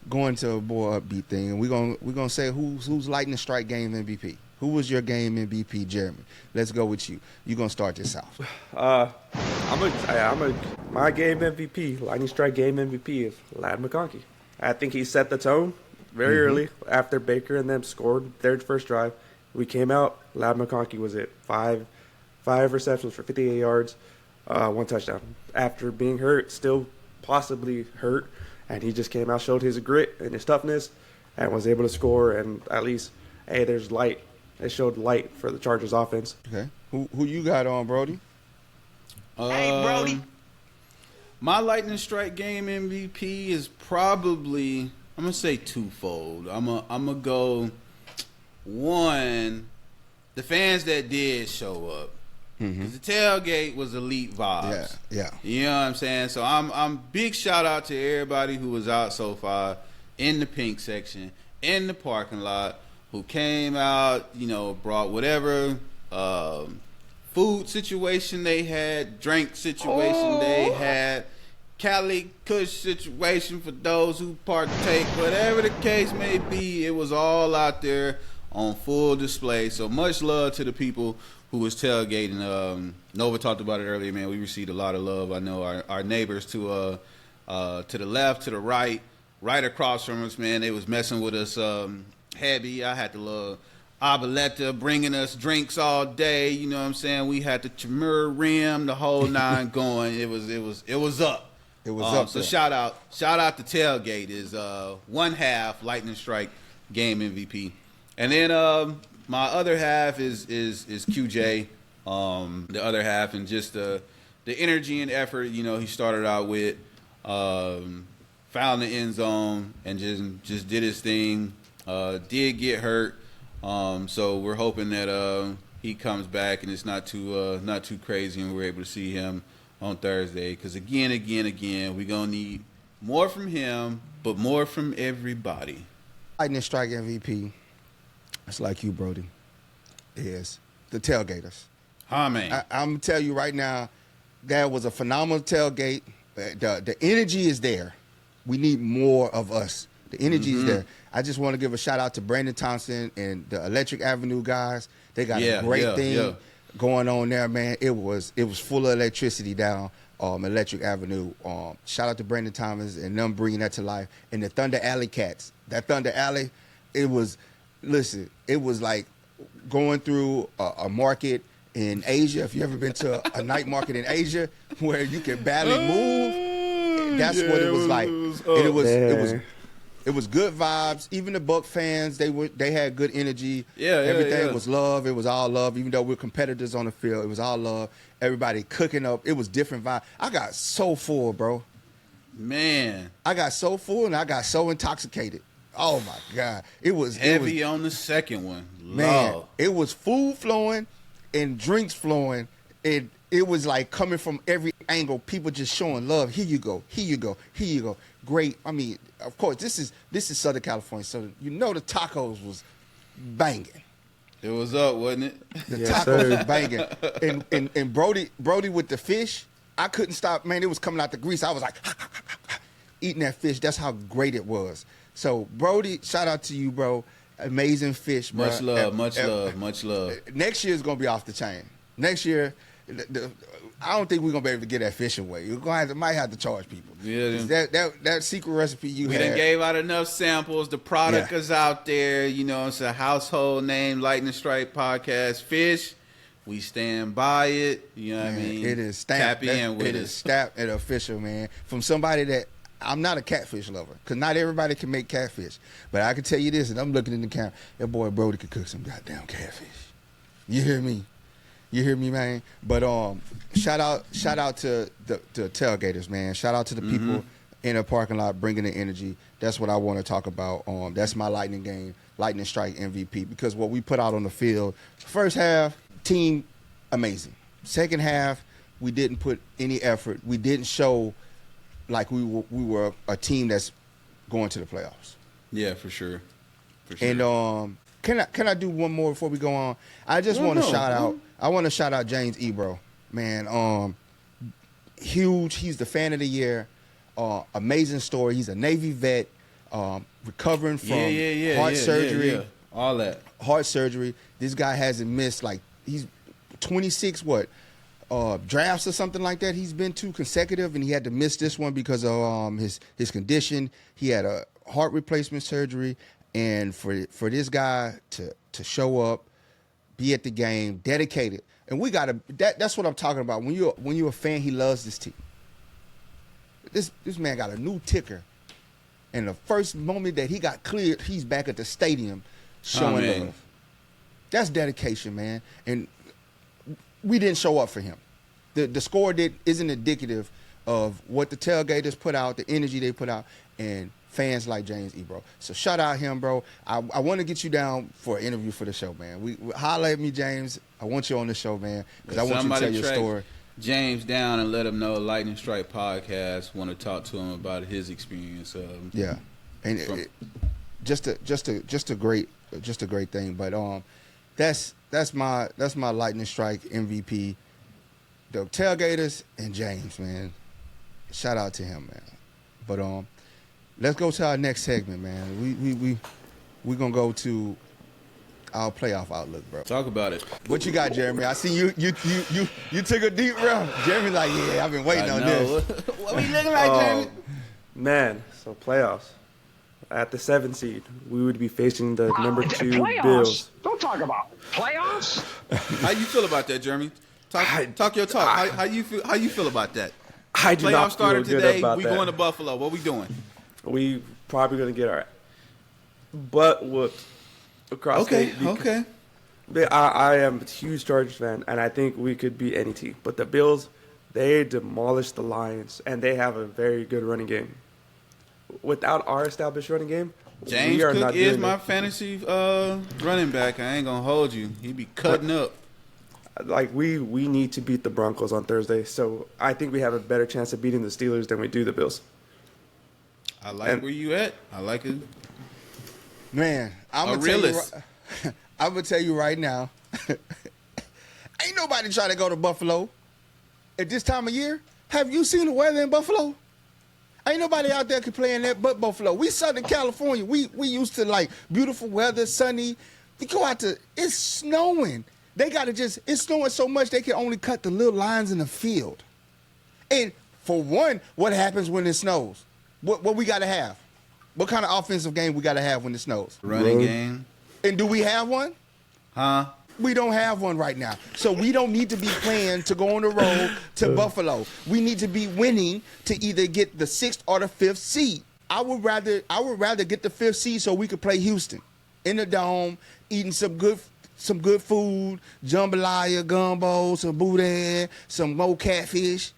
Going to a more upbeat thing, and we're gonna say who's lightning strike game MVP. Who was your game MVP, Jeremy? Let's go with you. You're going to start this off. My game MVP, lightning strike game MVP is Ladd McConkey. I think he set the tone very early after Baker and them scored their first drive. We came out, Ladd McConkey was it. 5 receptions for 58 yards, 1 touchdown. After being hurt, still possibly hurt, and he just came out, showed his grit and his toughness, and was able to score, and at least, hey, there's light. It showed light for the Chargers offense. Okay. Who you got on, Brody? AyeBrodie. My lightning strike game MVP is probably, I'm going to say twofold. I'm gonna go one, the fans that did show up. Because the tailgate was elite vibes. Yeah. You know what I'm saying? So I'm big shout out to everybody who was out so far in the pink section, in the parking lot, who came out, brought whatever food situation they had, drink situation they had, Cali Kush situation for those who partake, whatever the case may be, it was all out there on full display. So much love to the people who was tailgating. Nova talked about it earlier, man. We received a lot of love. I know our neighbors to the left, to the right across from us, man, they was messing with us heavy. I had to love Abaleta bringing us drinks all day. You know what I'm saying? We had the Chimera Rim, the whole 9 going. It was up. It was up So there. shout out to Tailgate is 1/2 Lightning Strike game MVP, and then my other half is QJ. The other half and just the energy and effort. You know, he started out with, found the end zone and just did his thing. Did get hurt, so we're hoping that he comes back and it's not too crazy and we're able to see him on Thursday. Because again, we're gonna need more from him, but more from everybody. Lightning Strike MVP. It's like you, Brody. Is the Tailgaters. Man. I'm gonna tell you right now, that was a phenomenal tailgate. The energy is there. We need more of us. The energy is there. I just want to give a shout out to Brandon Thompson and the Electric Avenue guys. They got a great thing going on there, man. It was full of electricity down Electric Avenue. Shout out to Brandon Thomas and them bringing that to life. And the Thunder Alley Cats. That Thunder Alley, it was like going through a market in Asia. If you ever been to a night market in Asia where you can barely move, that's what it was like. It was good vibes. Even the Buck fans, they had good energy. Everything was love. It was all love. Even though we're competitors on the field, it was all love. Everybody cooking up. It was different vibe. I got so full, bro. Man, I got so full and I got so intoxicated. Oh my God. It was heavy on the second one. Man, Love. it was food flowing and drinks flowing. It was like coming from every angle. People just showing love. Here you go. Here you go. Here you go. Great. I mean, of course, this is Southern California, so you know the tacos was banging. It was up, wasn't it? The tacos was banging. And Brody with the fish, I couldn't stop. Man, it was coming out the grease. I was like eating that fish. That's how great it was. So Brody, shout out to you, bro. Amazing fish, bro. Much love, much love. Next year is gonna be off the chain. Next year, I don't think we're gonna be able to get that fish away. You're gonna might have to charge people. Yeah, that secret recipe we done gave out enough samples. The product is out there. You know, it's a household name. Lightning Strike Podcast Fish. We stand by it. You know what I mean? It is stamped. Tap in with it us. Is stamped and official, man. From somebody that I'm not a catfish lover, because not everybody can make catfish. But I can tell you this, and I'm looking in the camera, that boy Brody could cook some goddamn catfish. You hear me? You hear me, man? But shout out to the tailgaters, man. Shout out to the people in the parking lot bringing the energy. That's what I want to talk about. That's my Lightning Strike MVP, because what we put out on the field, first half, team amazing. Second half, we didn't put any effort. We didn't show like we were a team that's going to the playoffs. Yeah, for sure. For sure. And can I do one more before we go on? I just want to shout out. I want to shout out James AyeBrodie, man. Huge. He's the fan of the year. Amazing story. He's a Navy vet, recovering from heart surgery. Yeah. All that. Heart surgery. This guy hasn't missed, like, he's 26 drafts or something like that he's been to consecutive, and he had to miss this one because of his condition. He had a heart replacement surgery, and for this guy to show up, be at the game, dedicated, and that's what I'm talking about. When you're a fan, he loves this team. This man got a new ticker, and the first moment that he got cleared, he's back at the stadium showing love. That's dedication, man. And we didn't show up for him. The score isn't indicative of what the tailgaters put out, the energy they put out, and fans like James AyeBrodie. So shout out him, bro. I want to get you down for an interview for the show, man. We holla at me, James. I want you on the show, man, because I want you to tell your story. James down and let him know Lightning Strike Podcast. Want to talk to him about his experience. And just a great thing. But that's my Lightning Strike MVP. The tailgaters and James, man. Shout out to him, man. But let's go to our next segment, man. We gonna go to our playoff outlook, bro. Talk about it. What you got, Jeremy? I see you took a deep breath. Jeremy, like, yeah, I've been waiting on this. What we looking like, Jeremy? Man, so playoffs. At the 7th seed, we would be facing the number 2 playoffs? Bills. Don't talk about playoffs. How you feel about that, Jeremy? Talk your talk. How you feel about that? I do Playoff not starter feel good today. about We that. going to Buffalo. What we doing? We probably going to get our butt whooped across Okay, state. okay. I am a huge Chargers fan, and I think we could beat any team. But the Bills, they demolished the Lions, and they have a very good running game. Without our established running game, James we are Cook not is doing my it. fantasy running back. I ain't gonna hold you. He be cutting up. Like we need to beat the Broncos on Thursday, so I think we have a better chance of beating the Steelers than we do the Bills. I like where you at. I like it. Man, I'm A gonna tell you. realist. I'm gonna tell you right now. Ain't nobody trying to go to Buffalo at this time of year. Have you seen the weather in Buffalo? Ain't nobody out there complaining that but Buffalo. We Southern California. We used to like beautiful weather, sunny. We go out to it's snowing. They gotta it's snowing so much they can only cut the little lines in the field. And for one, what happens when it snows? What we gotta have? What kind of offensive game we gotta have when it snows? Running game. And do we have one? Huh? We don't have one right now. So we don't need to be playing to go on the road to Buffalo. We need to be winning to either get the 6th or the 5th seed. I would rather get the 5th seed so we could play Houston in the dome, eating some good food, jambalaya, gumbo, some boudin, some more catfish.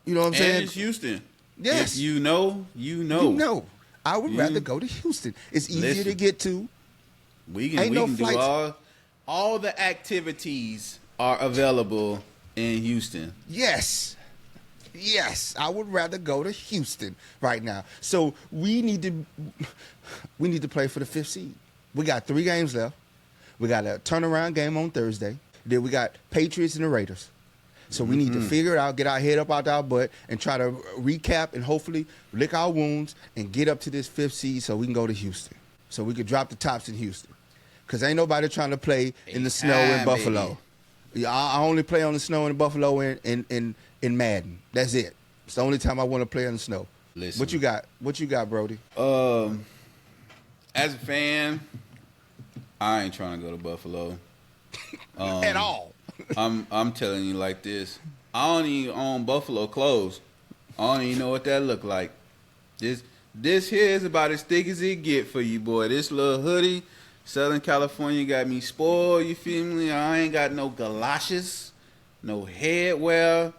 You know what I'm saying? And it's Houston. Yes. If you know, you know. You know. I would rather go to Houston. It's easier to get to. We can Ain't no do flights. all the activities are available in Houston. Yes. I would rather go to Houston right now. So we need to play for the 5th seed. We got 3 games left. We got a turnaround game on Thursday. Then we got Patriots and the Raiders. So we need to figure it out, get our head up out our butt, and try to recap and hopefully lick our wounds and get up to this 5th seed so we can go to Houston. So we could drop the tops in Houston. Because ain't nobody trying to play in the snow in Buffalo. Yeah, I only play on the snow in Buffalo in Madden. That's it. It's the only time I want to play in the snow. Listen. What you got, Brody? As a fan, I ain't trying to go to Buffalo. At all. I'm telling you like this. I don't even own Buffalo clothes. I don't even know what that look like. This here is about as thick as it get for you, boy. This little hoodie, Southern California got me spoiled, you feel me? I ain't got no galoshes, no headwear.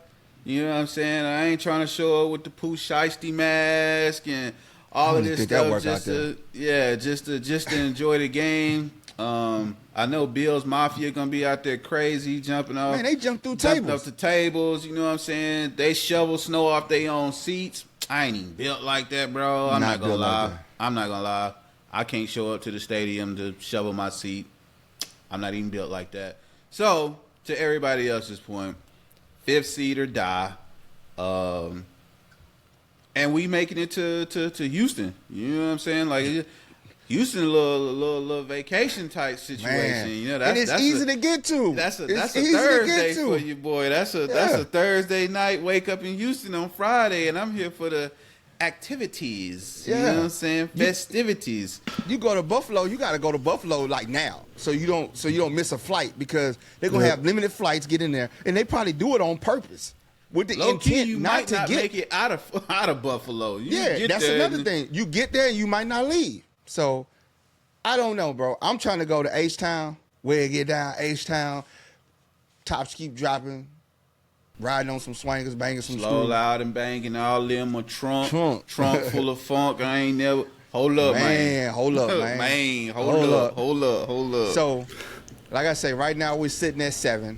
You know what I'm saying? I ain't trying to show up with the Pooh Shiesty mask and all of this stuff just to enjoy the game. I know Bills Mafia gonna be out there crazy jumping off. Man, they jumped through jumping tables. up the tables, you know what I'm saying? They shovel snow off their own seats. I ain't even built like that, bro. I'm not gonna lie. I'm not gonna lie. I can't show up to the stadium to shovel my seat. I'm not even built like that. So, to everybody else's point, 5th seed or die. And we making it to Houston. You know what I'm saying? Like Houston, a little vacation type situation. Man. You know, and it's easy to get to. That's a easy Thursday for you, boy. That's a Thursday night. Wake up in Houston on Friday, and I'm here for the activities. You know what I'm saying? Festivities. You go to Buffalo, you got to go to Buffalo like now, so you don't miss a flight because they're gonna have limited flights get in there, and they probably do it on purpose with the Low key, intent you not might to not get. make it out of Buffalo. That's another thing. You get there, you might not leave. So I don't know, bro. I'm trying to go to H-Town, where it get down, H-Town, tops keep dropping, riding on some swingers, banging some Slow, screws. loud, and banging all them a trunk full of funk. I ain't never. Hold up, man. Hold up, man. Man, hold up. So, like I say, right now we're sitting at 7.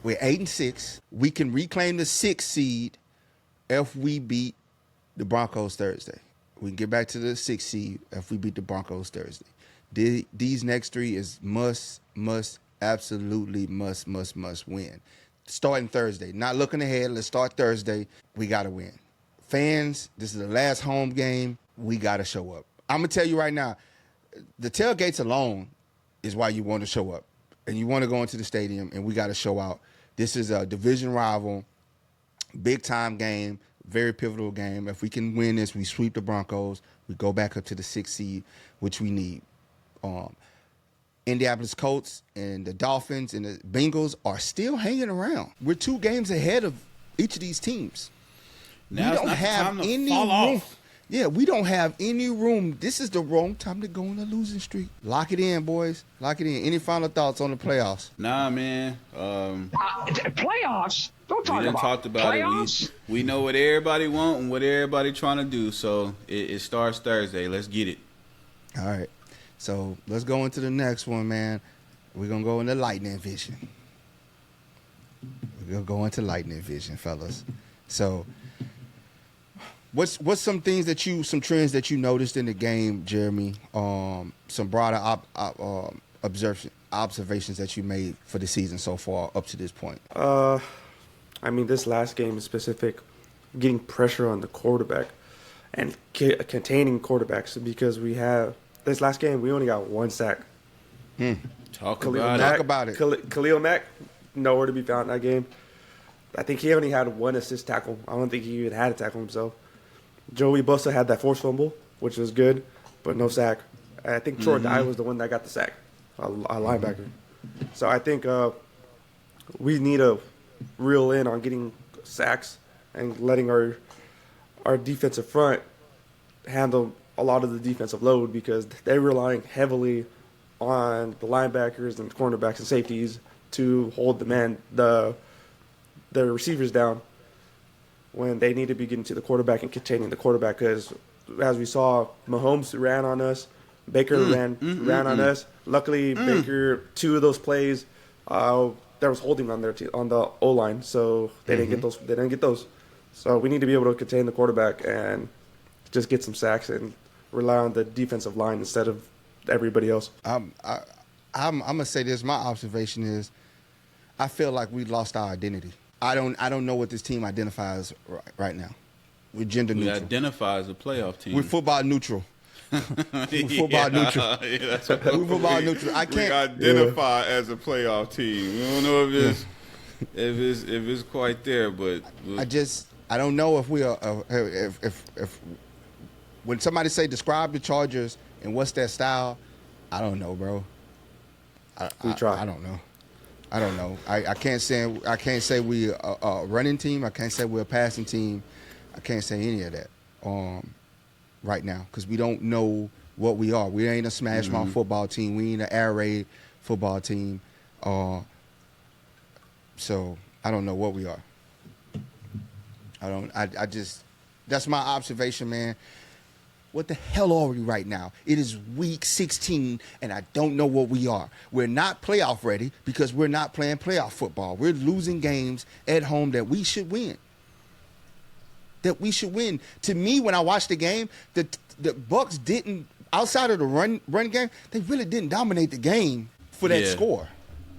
We're 8-6. We can reclaim the 6th seed if we beat the Broncos Thursday. We can get back to the 6th seed if we beat the Broncos Thursday. These next 3 is absolutely must win. Starting Thursday. Not looking ahead. Let's start Thursday. We got to win. Fans, this is the last home game. We got to show up. I'm going to tell you right now, the tailgates alone is why you want to show up. And you want to go into the stadium, and we got to show out. This is a division rival, big-time game, very pivotal game. If we can win this, we sweep the Broncos. We go back up to the 6th seed, which we need. Indianapolis Colts and the Dolphins and the Bengals are still hanging around. We're 2 games ahead of each of these teams. Now we it's don't not the have time to any fall room. off. Yeah, we don't have any room. This is the wrong time to go on a losing streak. Lock it in, boys. Lock it in. Any final thoughts on the playoffs? Nah, man. Playoffs? Don't talk We done about talked about playoffs. it. We know what everybody want and what everybody trying to do. So it starts Thursday. Let's get it. All right. So let's go into the next one, man. We're going to go into lightning vision. We're going to go into lightning vision, fellas. So what's some things some trends that you noticed in the game, Jeremy? Some broader observations that you made for the season so far up to this point? I mean, this last game is specific, getting pressure on the quarterback and containing quarterbacks, because this last game, we only got 1 sack. Talk Talk about it. Khalil Mack, nowhere to be found in that game. I think he only had 1 assist tackle. I don't think he even had a tackle himself. Joey Bosa had that forced fumble, which was good, but no sack. I think Troy Dye was the one that got the sack, a linebacker. So I think we need to reel in on getting sacks and letting our defensive front handle a lot of the defensive load, because they're relying heavily on the linebackers and cornerbacks and safeties to hold the receivers down when they need to be getting to the quarterback and containing the quarterback. Because as we saw, Mahomes ran on us, Baker ran on us. Luckily, Baker, 2 of those plays, there was holding on on the O line, so they didn't get those. They didn't get those. So we need to be able to contain the quarterback and just get some sacks and rely on the defensive line instead of everybody else. I'm gonna say this. My observation is, I feel like we lost our identity. I don't know what this team identifies right now. We're gender neutral. We identify as a playoff team. We're football neutral. We're football neutral. Yeah, that's We're football neutral. I can't we identify as a playoff team. We don't know if it's quite there, but I don't know if we are if when somebody say describe the Chargers and what's their style, I don't know, bro. We try. I don't know. I can't say we a running team. I can't say we're a passing team. I can't say any of that right now, because we don't know what we are. We ain't a smash mouth football team. We ain't an air raid football team. So I don't know what we are. I just that's my observation, man. What the hell are we right now? It is week 16, and I don't know what we are. We're not playoff ready because we're not playing playoff football. We're losing games at home that we should win. To me, when I watched the game, the Bucs didn't, outside of the run game, they really didn't dominate the game for that score.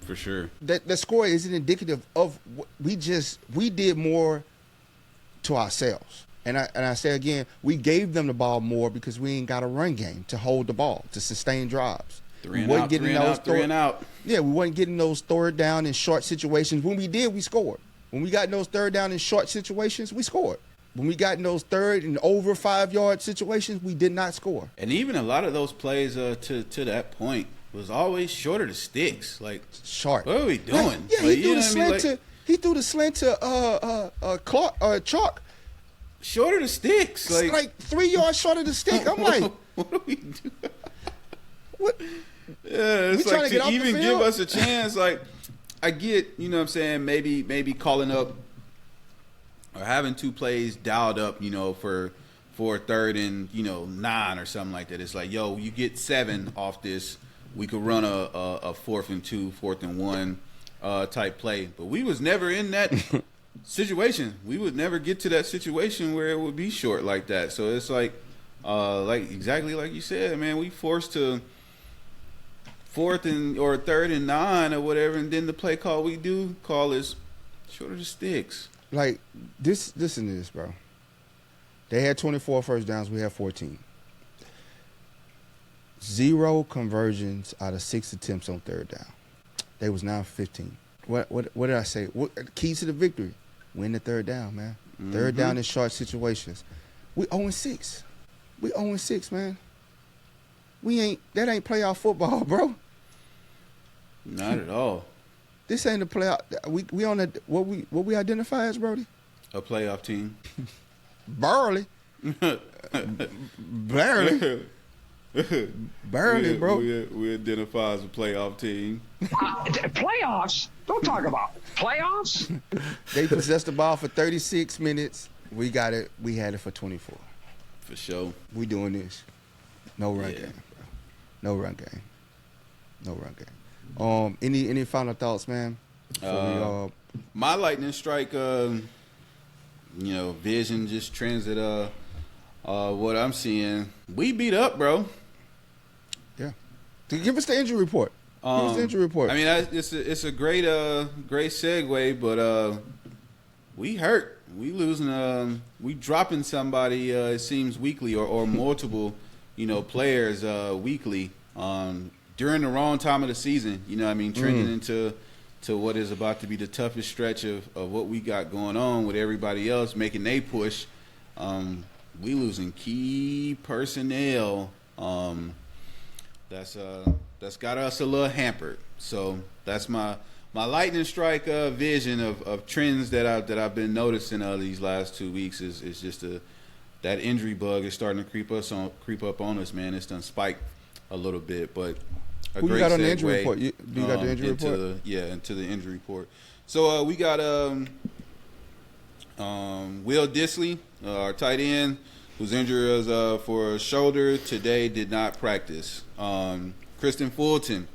For sure. That score isn't indicative of we did more to ourselves. And I say again, we gave them the ball more because we ain't got a run game to hold the ball, to sustain drives. Three and out. Yeah, we wasn't getting those third down in short situations. When we did, we scored. When we got in those third down in short situations, we scored. When we got in those third and over 5-yard situations, we did not score. And even a lot of those plays to that point was always short of the sticks. Like, short. What are we doing? He threw the slant to Chalk. Short of the sticks. Like 3 yards short of the stick. I'm like, what do we do? What? Yeah, it's we like to even give give us a chance. Like, I get, you know what I'm saying, maybe calling up or having 2 plays dialed up, for a third and, 9 or something like that. It's like, yo, you get 7 off this. We could run a 4th and 2, 4th and 1 type play. But we was never in that situation. We would never get to that situation where it would be short like that. So it's like exactly like you said, man, we forced to 4th and or 3rd and 9 or whatever, and then the play call we do call is short of the sticks. Like listen to this, bro. They had 24 first downs, we had 14. 0 conversions out of 6 attempts on third down. They was now 15. What did I say? Keys to the victory. Win the third down, man. Third down in short situations. We 0-6. We 0-6, man. That ain't playoff football, bro. Not at all. This ain't a playoff. We on a what we identify as, Brody? A playoff team. Barely. Barely, bro. We identify as a playoff team. Playoffs? Don't talk about playoffs. They possessed the ball for 36 minutes. We got it. We had it for 24. For sure. We doing this. No run Yeah. game, bro. No run game. No run game. Any final thoughts, man? Before My lightning strike, vision just transit. What I'm seeing, we beat up, bro. yeah. Give us the injury report. Give us the injury report. I mean, it's a great segue, but we hurt. We losing. We dropping somebody. It seems weekly or multiple, players weekly. During the wrong time of the season. Trending into what is about to be the toughest stretch of what we got going on with everybody else making they push. We losing key personnel. That's got us a little hampered. So that's my lightning strike vision of trends that I've been noticing these last 2 weeks is just that injury bug is starting to creep up on us, man. It's done spiked a little bit, but a Who you great got on the segue, injury report? You got the injury report? into the injury report. So we got Will Dissly, our tight end, whose injury was for a shoulder today, did not practice. Kristen Fulton,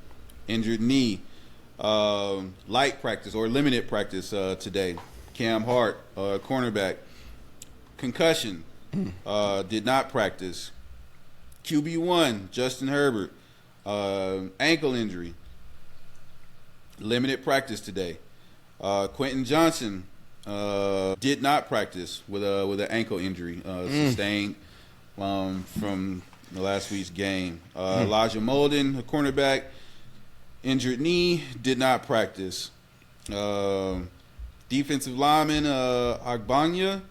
injured knee, light practice or limited practice today. Cam Hart, cornerback, concussion, did not practice. QB1, Justin Herbert, ankle injury, limited practice today. Quentin Johnson did not practice with an ankle injury sustained from the last week's game. Elijah Molden, a cornerback, injured knee, did not practice. Defensive lineman Agbanya,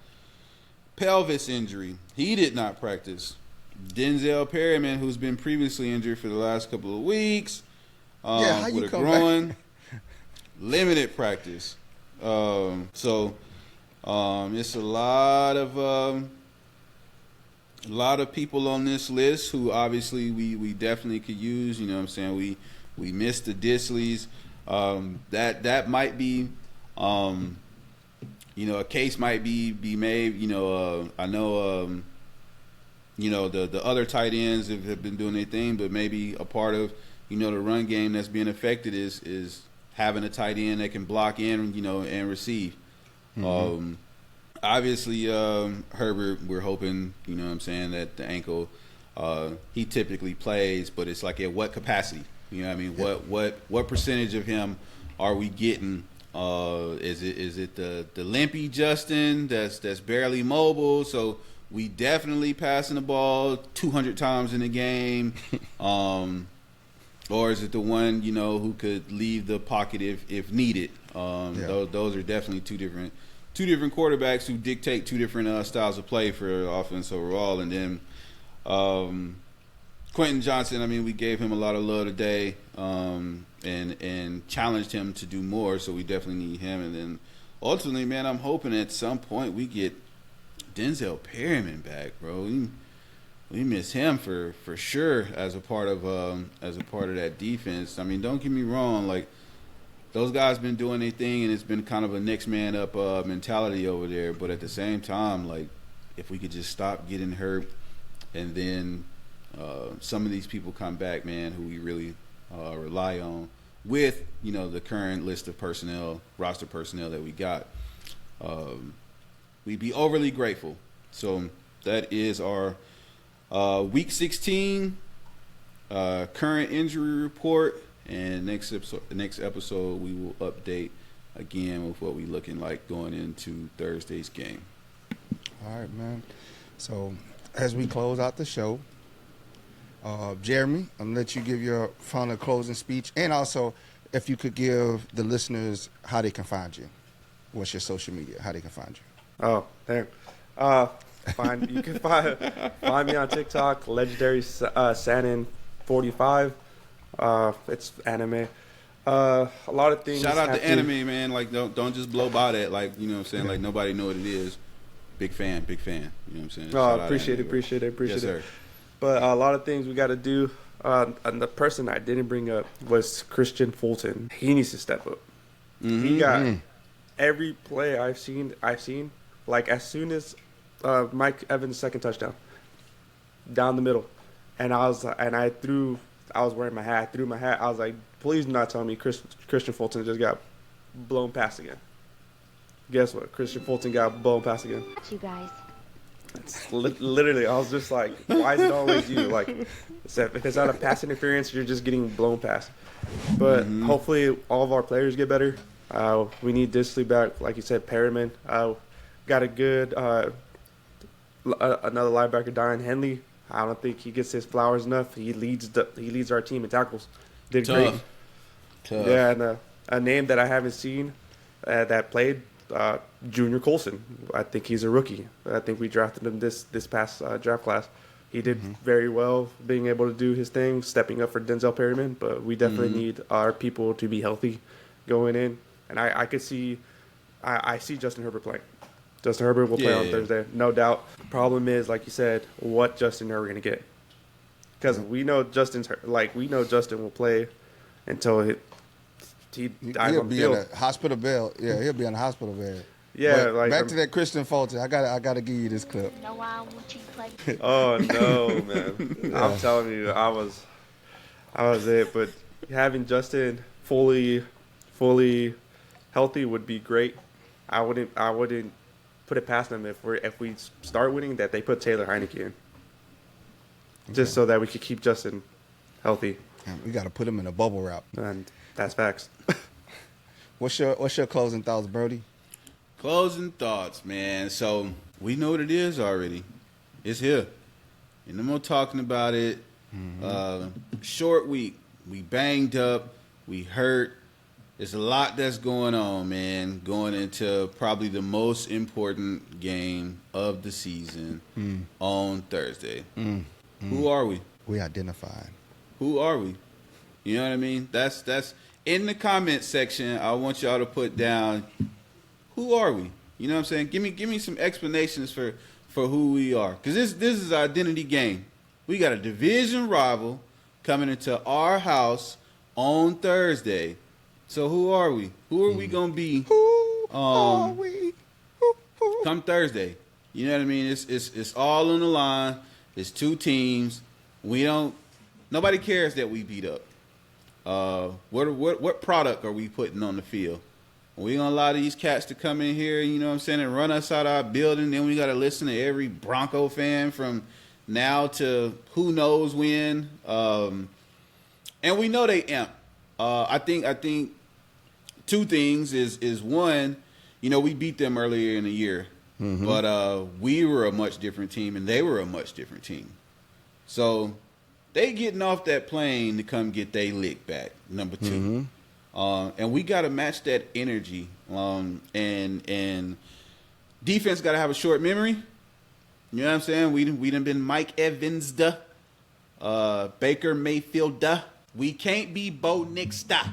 pelvis injury, he did not practice. Denzel Perryman, who's been previously injured for the last couple of weeks, how you with a come groin, back? limited practice. It's a lot of people on this list who obviously we definitely could use. You know what I'm saying? We missed the Disleys. That might be a case might be made. I know the other tight ends have been doing their thing, but maybe a part of the run game that's being affected is having a tight end that can block in and receive. Mm-hmm. Obviously, Herbert, we're hoping that the ankle he typically plays, but it's like at what capacity? What percentage of him are we getting? Is it the limpy Justin that's barely mobile? So we definitely passing the ball 200 times in a game, or is it the one who could leave the pocket if needed? Those are definitely two different quarterbacks who dictate two different styles of play for offense overall. And then Quentin Johnson, we gave him a lot of love today and challenged him to do more, so we definitely need him. And then ultimately, man, I'm hoping at some point we get Denzel Perryman back, bro. We miss him for sure as a part of that defense. Don't get me wrong, like those guys been doing their thing, and it's been kind of a next man up mentality over there. But at the same time, like if we could just stop getting hurt, and then some of these people come back, man, who we really rely on with the current list of roster personnel that we got, we'd be overly grateful. So that is our Week 16 current injury report, and next episode we will update again with what we're looking like going into Thursday's game. All right, man. So as we close out the show, Jeremy, I'm going to let you give your final closing speech, and also if you could give the listeners how they can find you. What's your social media? How they can find you? Oh, thank. You can find me on TikTok, legendary Sanin 45. It's anime. A lot of things. Shout out have to Enemy, man. Like, don't just blow by that. Like, you know what I'm saying? Like, nobody know what it is. Big fan. You know what I'm saying? Shout out Appreciate Enemy, it. yes, sir. But a lot of things we got to do. And the person I didn't bring up was Christian Fulton. He needs to step up. Mm-hmm. He got every play I've seen. Like, as soon as Mike Evans' second touchdown, down the middle, and I was wearing my hat. I threw my hat. I was like, please do not tell me Christian Fulton just got blown past again. Guess what? Christian Fulton got blown past again. You guys. Literally, I was just like, why is it always you? Like, if it's not a pass interference, you're just getting blown past. But hopefully all of our players get better. We need Disley back. Like you said, Perriman. Got a good another linebacker, Dion Henley. I don't think he gets his flowers enough. He leads our team in tackles. Did great. Tough. Yeah, and a name that I haven't seen that played, Junior Colson. I think he's a rookie. I think we drafted him this past draft class. He did very well, being able to do his thing, stepping up for Denzel Perryman. But we definitely need our people to be healthy going in. And I could see, I see Justin Herbert playing. Justin Herbert will play on Thursday, no doubt. Problem is, like you said, what Justin are we going to get? Because we know Justin will play until he dies He'll on the be field. in a hospital bed. Yeah, he'll be in a hospital bed. Yeah, But like back to that Christian Fulton. I gotta give you this clip. No, I want you to play. Oh no, man! I'm telling you, I was it. But having Justin fully healthy would be great. I wouldn't put it past them if we start winning that they put Taylor Heineke in, just so that we could keep Justin healthy. We got to put him in a bubble wrap. And that's facts. What's your closing thoughts, Brody? Closing thoughts, man. So we know what it is already. It's here. And no more talking about it. Short week. We banged up. We hurt. There's a lot that's going on, man. Going into probably the most important game of the season on Thursday. Who are we? We identified. Who are we? You know what I mean? That's in the comment section. I want y'all to put down, who are we? You know what I'm saying? Give me some explanations for who we are, because this is an identity game. We got a division rival coming into our house on Thursday. So who are we? Who are we gonna be? Who are we? Come Thursday. You know what I mean? It's all on the line. It's two teams. Nobody cares that we beat up. What product are we putting on the field? We gonna allow these cats to come in here, you know what I'm saying, and run us out of our building. Then we gotta listen to every Bronco fan from now to who knows when. And we know they amp. I think two things is one, you know, we beat them earlier in the year, but we were a much different team and they were a much different team. So they getting off that plane to come get their lick back, number two. And we got to match that energy. And defense got to have a short memory. You know what I'm saying? We done been Mike Evans, Baker Mayfield. We can't be Bo Nixta.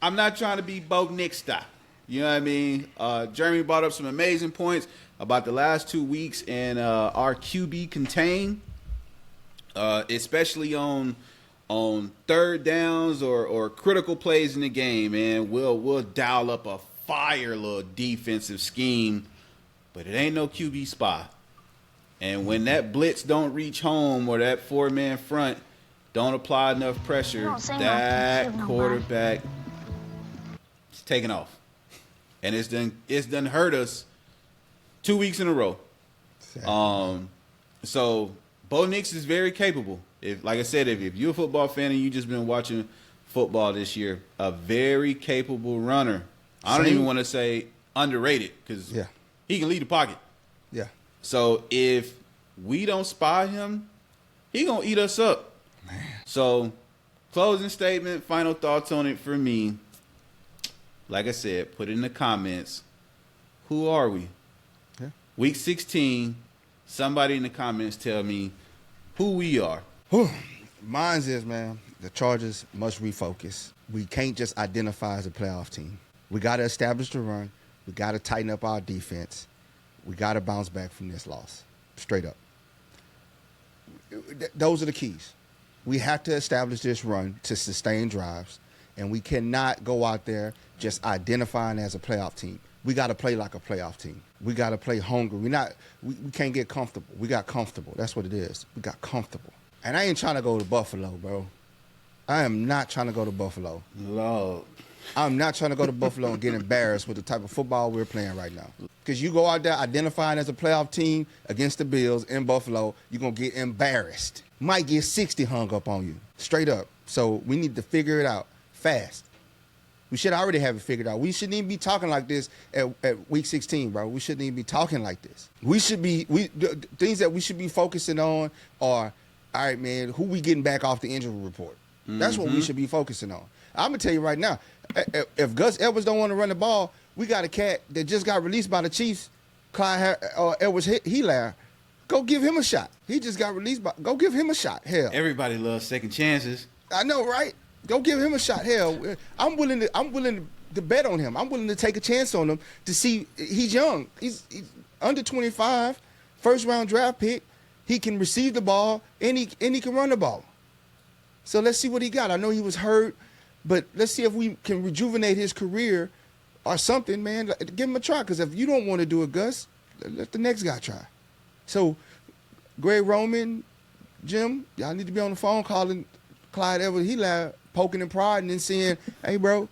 I'm not trying to be Bo Nixta. You know what I mean? Jeremy brought up some amazing points about the last 2 weeks and our QB contain, especially on third downs or critical plays in the game. And we'll dial up a fire little defensive scheme, but it ain't no QB spy. And when that blitz don't reach home or that four-man front don't apply enough pressure, that quarterback is taking off. And it's done hurt us 2 weeks in a row. So Bo Nix is very capable. Like I said, if you're a football fan and you just been watching football this year, a very capable runner. I don't even want to say underrated, because he can lead the pocket. Yeah. So if we don't spy him, he gonna eat us up. Man. So closing statement, final thoughts on it for me. Like I said, put it in the comments. Who are we? Yeah. Week 16, somebody in the comments tell me who we are. Mine's is, man, the Chargers must refocus. We can't just identify as a playoff team. We got to establish the run. We got to tighten up our defense. We got to bounce back from this loss. Straight up. Those are the keys. We have to establish this run to sustain drives, and we cannot go out there just identifying as a playoff team. We got to play like a playoff team. We got to play hungry. We can't get comfortable. We got comfortable. That's what it is. We got comfortable. And I ain't trying to go to Buffalo, bro. I am not trying to go to Buffalo. Lord. I'm not trying to go to Buffalo and get embarrassed with the type of football we're playing right now. Because you go out there identifying as a playoff team against the Bills in Buffalo, you're going to get embarrassed. Might get 60 hung up on you. Straight up. So we need to figure it out fast. We should already have it figured out. We shouldn't even be talking like this at week 16, bro. We shouldn't even be talking like this. The things that we should be focusing on are, all right, man, who we getting back off the injury report? That's what we should be focusing on. I'm going to tell you right now, if Gus Edwards don't want to run the ball, we got a cat that just got released by the Chiefs, Clyde Edwards-Helaire. Go give him a shot. He just got released. Go give him a shot. Hell, Everybody loves second chances. I know, right? Go give him a shot. Hell, I'm willing to bet on him. I'm willing to take a chance on him to see. He's young. He's under 25, first-round draft pick. He can receive the ball, and he can run the ball. So let's see what he got. I know he was hurt, but let's see if we can rejuvenate his career or something, man. Give him a try, because if you don't want to do it, Gus, let the next guy try. So, Greg Roman, Jim, y'all need to be on the phone calling Clyde Edwards-Helaire, poking and prodding and saying, hey, bro,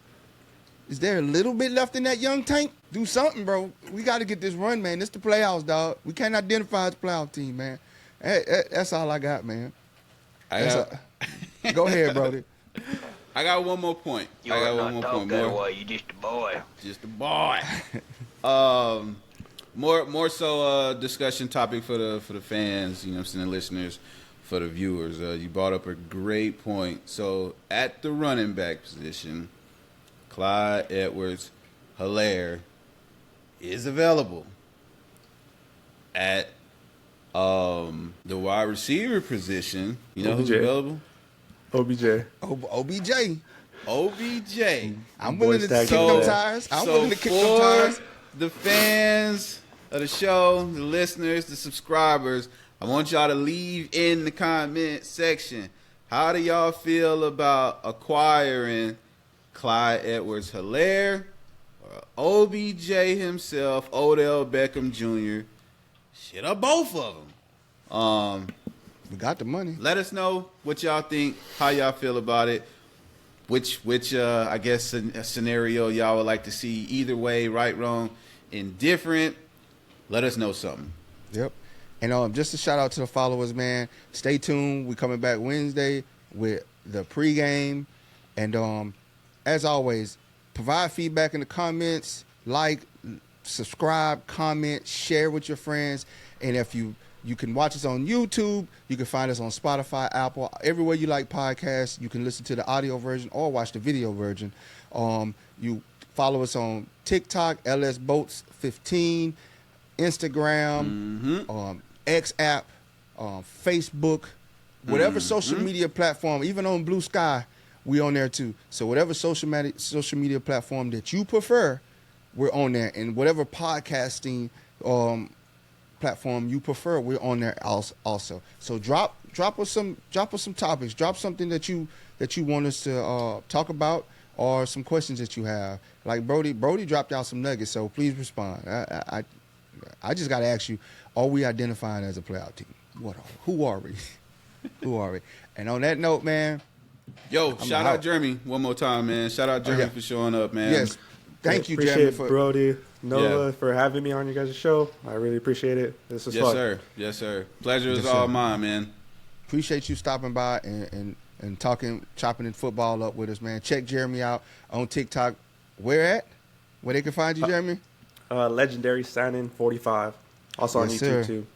is there a little bit left in that young tank? Do something, bro. We got to get this run, man. This the playoffs, dog. We can't identify as a playoff team, man. That's all I got, man. Go ahead, Brody. I got one more point. You're not dog that way. You're just a boy. Just a boy. More so discussion topic for the fans, you know what I'm saying, the listeners, for the viewers. You brought up a great point. So at the running back position, Clyde Edwards-Helaire is available. At the wide receiver position, you know who's available? OBJ. OBJ. I'm willing to kick them tires. I'm willing to kick them tires. The fans of the show, the listeners, the subscribers, I want y'all to leave in the comment section. How do y'all feel about acquiring Clyde Edwards-Helaire or OBJ himself, Odell Beckham Jr.? Shit, or both of them. We got the money. Let us know what y'all think, how y'all feel about it, which I guess a scenario y'all would like to see either way, right, wrong, indifferent. Let us know something. Yep. And just a shout out to the followers, man. Stay tuned. We coming back Wednesday with the pregame. And as always, provide feedback in the comments, like, subscribe, comment, share with your friends. And if you can watch us on YouTube, you can find us on Spotify, Apple, everywhere you like podcasts. You can listen to the audio version or watch the video version. You follow us on TikTok, LSBoats15, Instagram, X app, Facebook, whatever social media platform, even on Blue Sky, we on there too. So whatever social media platform that you prefer, we're on there. And whatever podcasting platform you prefer, we're on there also. So drop us some topics. Drop something that you want us to talk about, or some questions that you have. Like Brody dropped out some nuggets, so please respond. I just got to ask you, are we identifying as a playoff team? Who are we? Who are we? And on that note, man. Yo, shout out Jeremy one more time, man. Shout out Jeremy for showing up, man. Yes. Thank you, Jeremy. Jeremy. Brody, Noah, for having me on your guys' show. I really appreciate it. This was fun. Yes, sir. Pleasure is all mine, man. Appreciate you stopping by and chopping in football up with us, man. Check Jeremy out on TikTok. Where they can find you, Jeremy? Legendary Sign-In 45. Also on YouTube, too.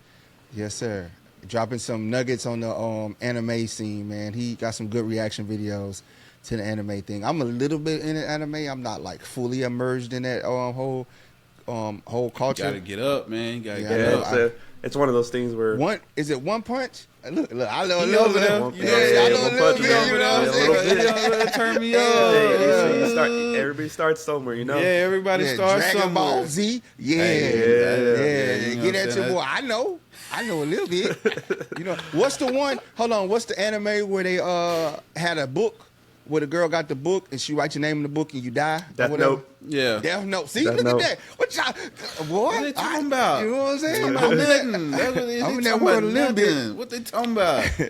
Yes, sir. Dropping some nuggets on the anime scene, man. He got some good reaction videos to the anime thing. I'm a little bit in the anime. I'm not like fully immersed in that whole whole culture. Gotta get up, man. You gotta Yeah, get I know. up. It's one of those things where Is it one punch? Look, I know a You little over bit. there. One You punch. know, Yeah, I know a one little punch, bit. man. You know what Yeah, I'm a little saying? bit. You over there, turn me Hey, you up. start, everybody starts somewhere, you know. Yeah, everybody Yeah, starts Dragon somewhere. Ball Z. Yeah. Hey, you know Get what I'm at your saying? boy. I know a little bit. You know, what's the one? Hold on. What's the anime where they had a book where the girl got the book and she writes your name in the book and you die? or Death whatever? Note. Yeah. Death Note. See, Death look Note. at that. What y'all, boy? What they talking about? You know what I'm saying? Talking about nothing. That's what they I'm in talking that about world a little bit. nothing. What they talking about?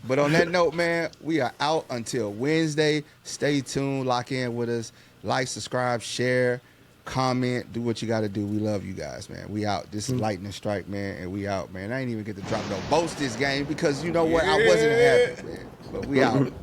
But on that note, man, we are out until Wednesday. Stay tuned. Lock in with us. Like, subscribe, share, comment. Do what you got to do. We love you guys, man. We out. This is Lightning Strike, man, and we out, man. I ain't even get to drop no boast this game because you know what? I wasn't happy, man. But we out.